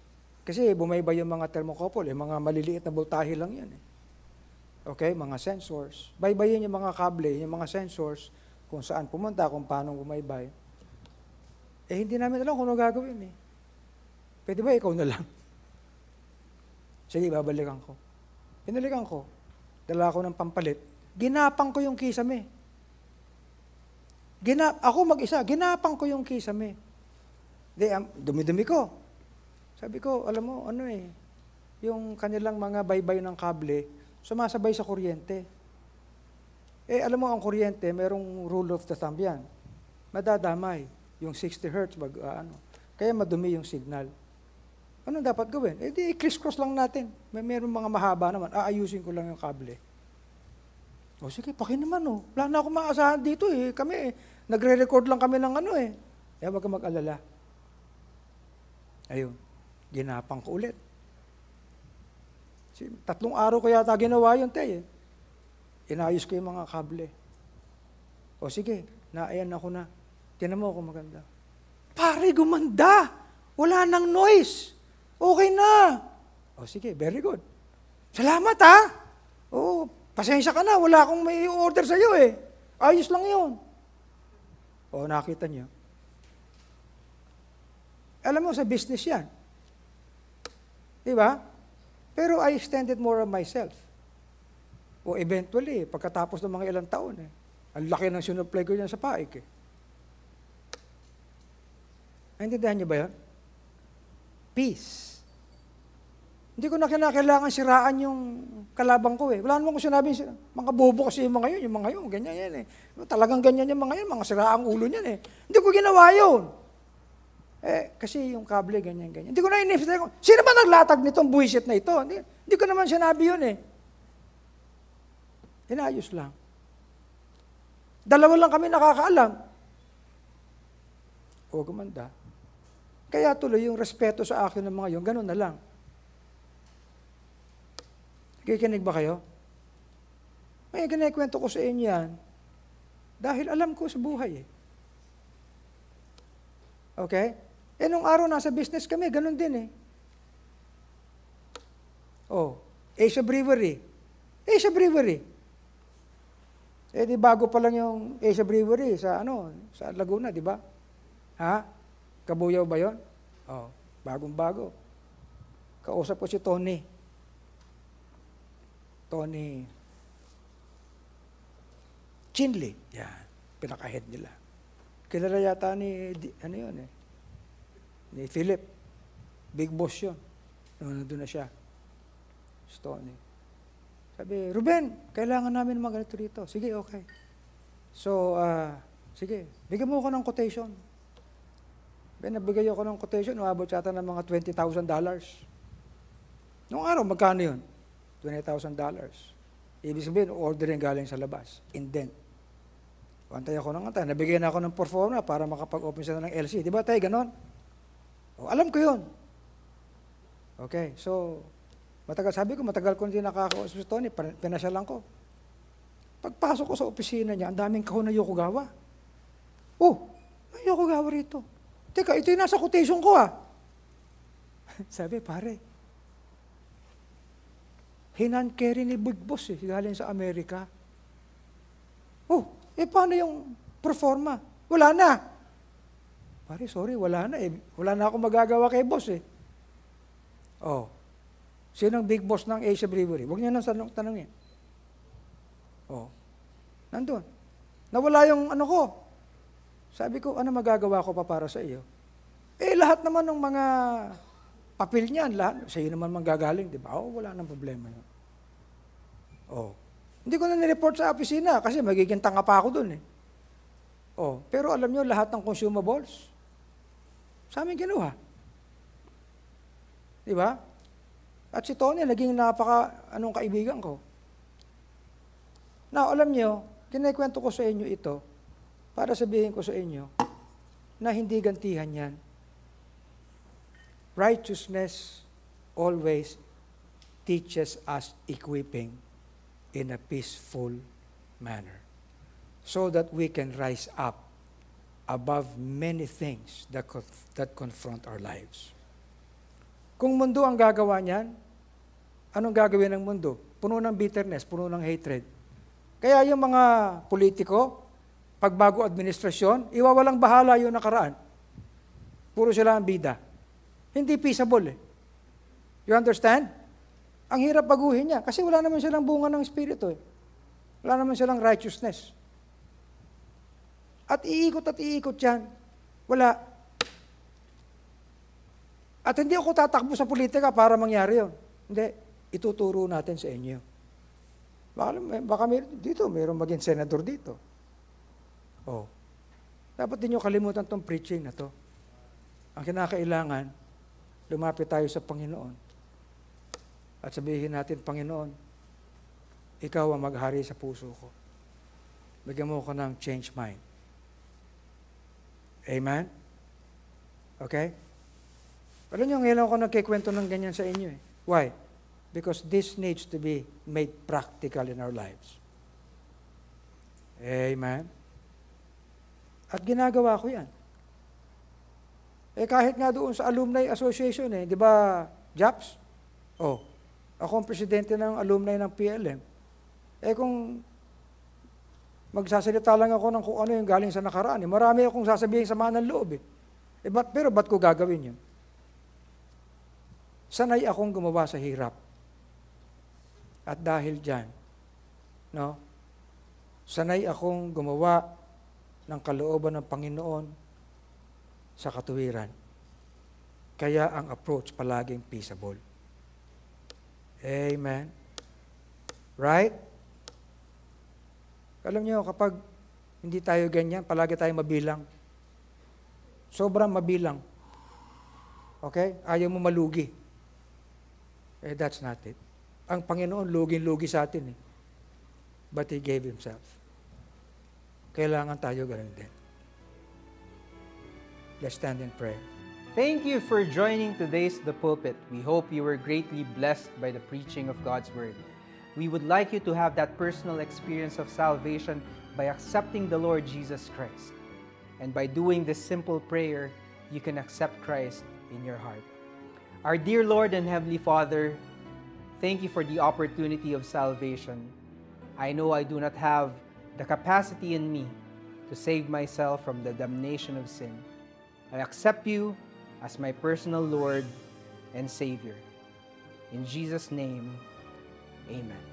Speaker 1: Kasi bumaybay yung mga thermocouple, mga maliliit na voltahe lang yan. Okay, mga sensors. Baybayin yung mga kable, yung mga sensors, kung saan pumunta, kung paano bumaybay. Hindi namin alam kung ano gagawin Pwede ba ikaw na lang? Sige, babalikan ko. Pinalikan ko. Dala ko ng pampalit. Ginapang ko yung kisame. Ako mag-isa, ginapang ko yung kisame. Dumi-dumi ko. Sabi ko, alam mo, yung kanilang mga baybay ng kable, sumasabay sa kuryente. Alam mo, ang kuryente, merong rule of the thumb yan. Madadamay. Yung 60 Hz, kaya madumi yung signal. Ano dapat gawin? Criss-cross lang natin. Meron mga mahaba naman. Aayusin ko lang yung kable. Sige, naman Wala na akong maasahan dito Kami, nagre-record lang kami ng wag ka mag-alala. Ayun. Ginapang ko ulit. 3 araw ko yata ginawa yun, Inayos ko yung mga kable. Sige, naayan ako na. Tinan mo ako maganda. Pare, gumanda! Wala nang noise. Okay na. Sige, very good. Salamat pasensya ka na. Wala akong may order sa'yo Ayos lang yun. Nakita niyo. Alam mo, sa business yan. Di ba? Pero I extended more of myself. Eventually, pagkatapos ng mga ilang taon, ang laki ng sinupply ko yan sa Paik. Naintindihan niyo ba yan? Peace. Hindi ko na kailangan siraan yung kalabang ko Wala naman ko sinabing, mga bobo kasi yung mga yun, ganyan yan Talagang ganyan yung mga yun, mga siraang ulo niyan Hindi ko ginawa yun. Kasi yung kable, ganyan. Hindi ko na inisip ko, sino ba naglatag nitong buwisit na ito? Hindi ko naman sinabi yun Inayos lang. 2 lang kami nakakaalam. Gumanda. Kaya tuloy yung respeto sa akin ng mga yun, ganun na lang. Kikinig ba kayo? May kinikwento ko sa inyo yan dahil alam ko sa buhay Okay? Nung araw nasa business kami, ganun din Oh, Asia Brewery. Asia Brewery. Eh di bago pa lang yung Asia Brewery sa sa Laguna, di ba? Ha? Kabuyaw ba 'yon? Oh, bagong-bago. Kausap ko si Tony. Tony Chinley. Yan, pinaka-head nila. Kilala yata ni ni Philip. Big boss 'yon. Nandun na siya. Si Tony. Sabi, Ruben, kailangan namin mga ganito rito. Sige, okay. So, sige, bigyan mo ako ng quotation. Nabigay ako ng quotation, umabot yata ng mga $20,000. Noong araw, magkano yun? $20,000. Ibig sabihin, ordering galing sa labas. Indent. Antay ako ng antay. Nabigyan na ako ng performa para makapag-open sila ng LC. Di ba tayo ganon? O, alam ko yun. Okay, so, matagal ko hindi nakakausap si Tony, pinasyalan ko. Pagpasok ko sa opisina niya, ang daming kahon na Yokogawa. Oh, may Yokogawa rito. Teka, ito yung nasa quotation ko Sabi, pare, hinan-carry ni Big Boss galing sa Amerika. Oh, paano yung performa? Wala na. Pare, sorry, wala na Wala na akong magagawa kay boss Oh, sino ang big boss ng Asia Brewery? Huwag niyo nang tanongin. Oh, nandun. Nawala yung ko. Sabi ko, ano magagawa ko pa para sa iyo? Lahat naman ng mga papel niyan, lahat, sa iyo naman manggagaling, di ba? Oh, wala nang problema yun. Oh, hindi ko na nireport sa opisina kasi magiging tanga pa ako dun Oh, pero alam niyo, lahat ng consumables, sa amin kinuha. Di ba? At si Tony, naging kaibigan ko. Now, alam niyo, kinikwento ko sa inyo ito para sabihin ko sa inyo na hindi gantihan yan. Righteousness always teaches us equipping in a peaceful manner so that we can rise up above many things that confront our lives. Kung mundo ang gagawa niyan, anong gagawin ng mundo? Puno ng bitterness, puno ng hatred. Kaya yung mga politiko, pagbago administrasyon, iwawalang bahala yung nakaraan. Puro sila ang bida. Hindi peaceable You understand? Ang hirap baguhin niya kasi wala naman silang bunga ng Espiritu Wala naman silang righteousness. At iikot yan. Wala. At hindi ako tatakbo sa politika para mangyari yun. Hindi. Ituturo natin sa inyo. Baka mayroong maging senador dito. Oh. Dapat din nyo kalimutan tong preaching na to. Ang kinakailangan, lumapit tayo sa Panginoon. At sabihin natin, Panginoon, ikaw ang maghari sa puso ko. Bigyan mo ko ng change mind. Amen? Okay? Alam nyo, ngayon ako nagkikwento ng ganyan sa inyo Why? Because this needs to be made practical in our lives. Amen? At ginagawa ko yan. Kahit nga doon sa Alumni Association di ba, Japs? Ako ang presidente ng alumni ng PLM. Kung magsasalita lang ako ng kung ano yung galing sa nakaraan, marami akong sasabihin sa ng loob pero ba't ko gagawin yun? Sanay akong gumawa sa hirap. At dahil dyan, sanay akong gumawa ng kalooban ng Panginoon sa katuwiran. Kaya ang approach palaging peaceable. Amen. Right? Alam niyo, kapag hindi tayo ganyan, palagi tayo mabilang. Sobrang mabilang. Okay? Ayaw mo malugi. That's not it. Ang Panginoon, lugin-lugi sa atin But He gave Himself. Kailangan tayo ganun din. Let's stand and pray.
Speaker 2: Thank you for joining today's The Pulpit. We hope you were greatly blessed by the preaching of God's Word. We would like you to have that personal experience of salvation by accepting the Lord Jesus Christ. And by doing this simple prayer, you can accept Christ in your heart. Our dear Lord and Heavenly Father, thank you for the opportunity of salvation. I know I do not have the capacity in me to save myself from the damnation of sin. I accept you as my personal Lord and Savior. In Jesus' name, amen.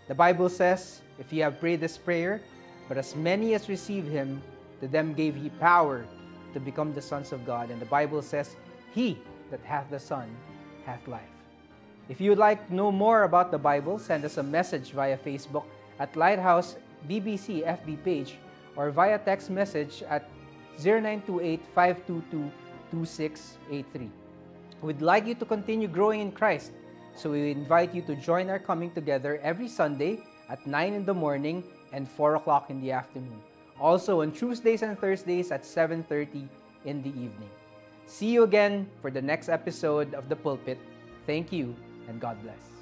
Speaker 2: The Bible says, if ye have prayed this prayer, but as many as received him, to them gave he power to become the sons of God. And the Bible says, he that hath the Son hath life. If you would like to know more about the Bible, send us a message via Facebook at Lighthouse BBC FB page or via text message at 0928-522-2683. We'd like you to continue growing in Christ, so we invite you to join our coming together every Sunday at 9 in the morning and 4 o'clock in the afternoon. Also on Tuesdays and Thursdays at 7:30 in the evening. See you again for the next episode of The Pulpit. Thank you and God bless.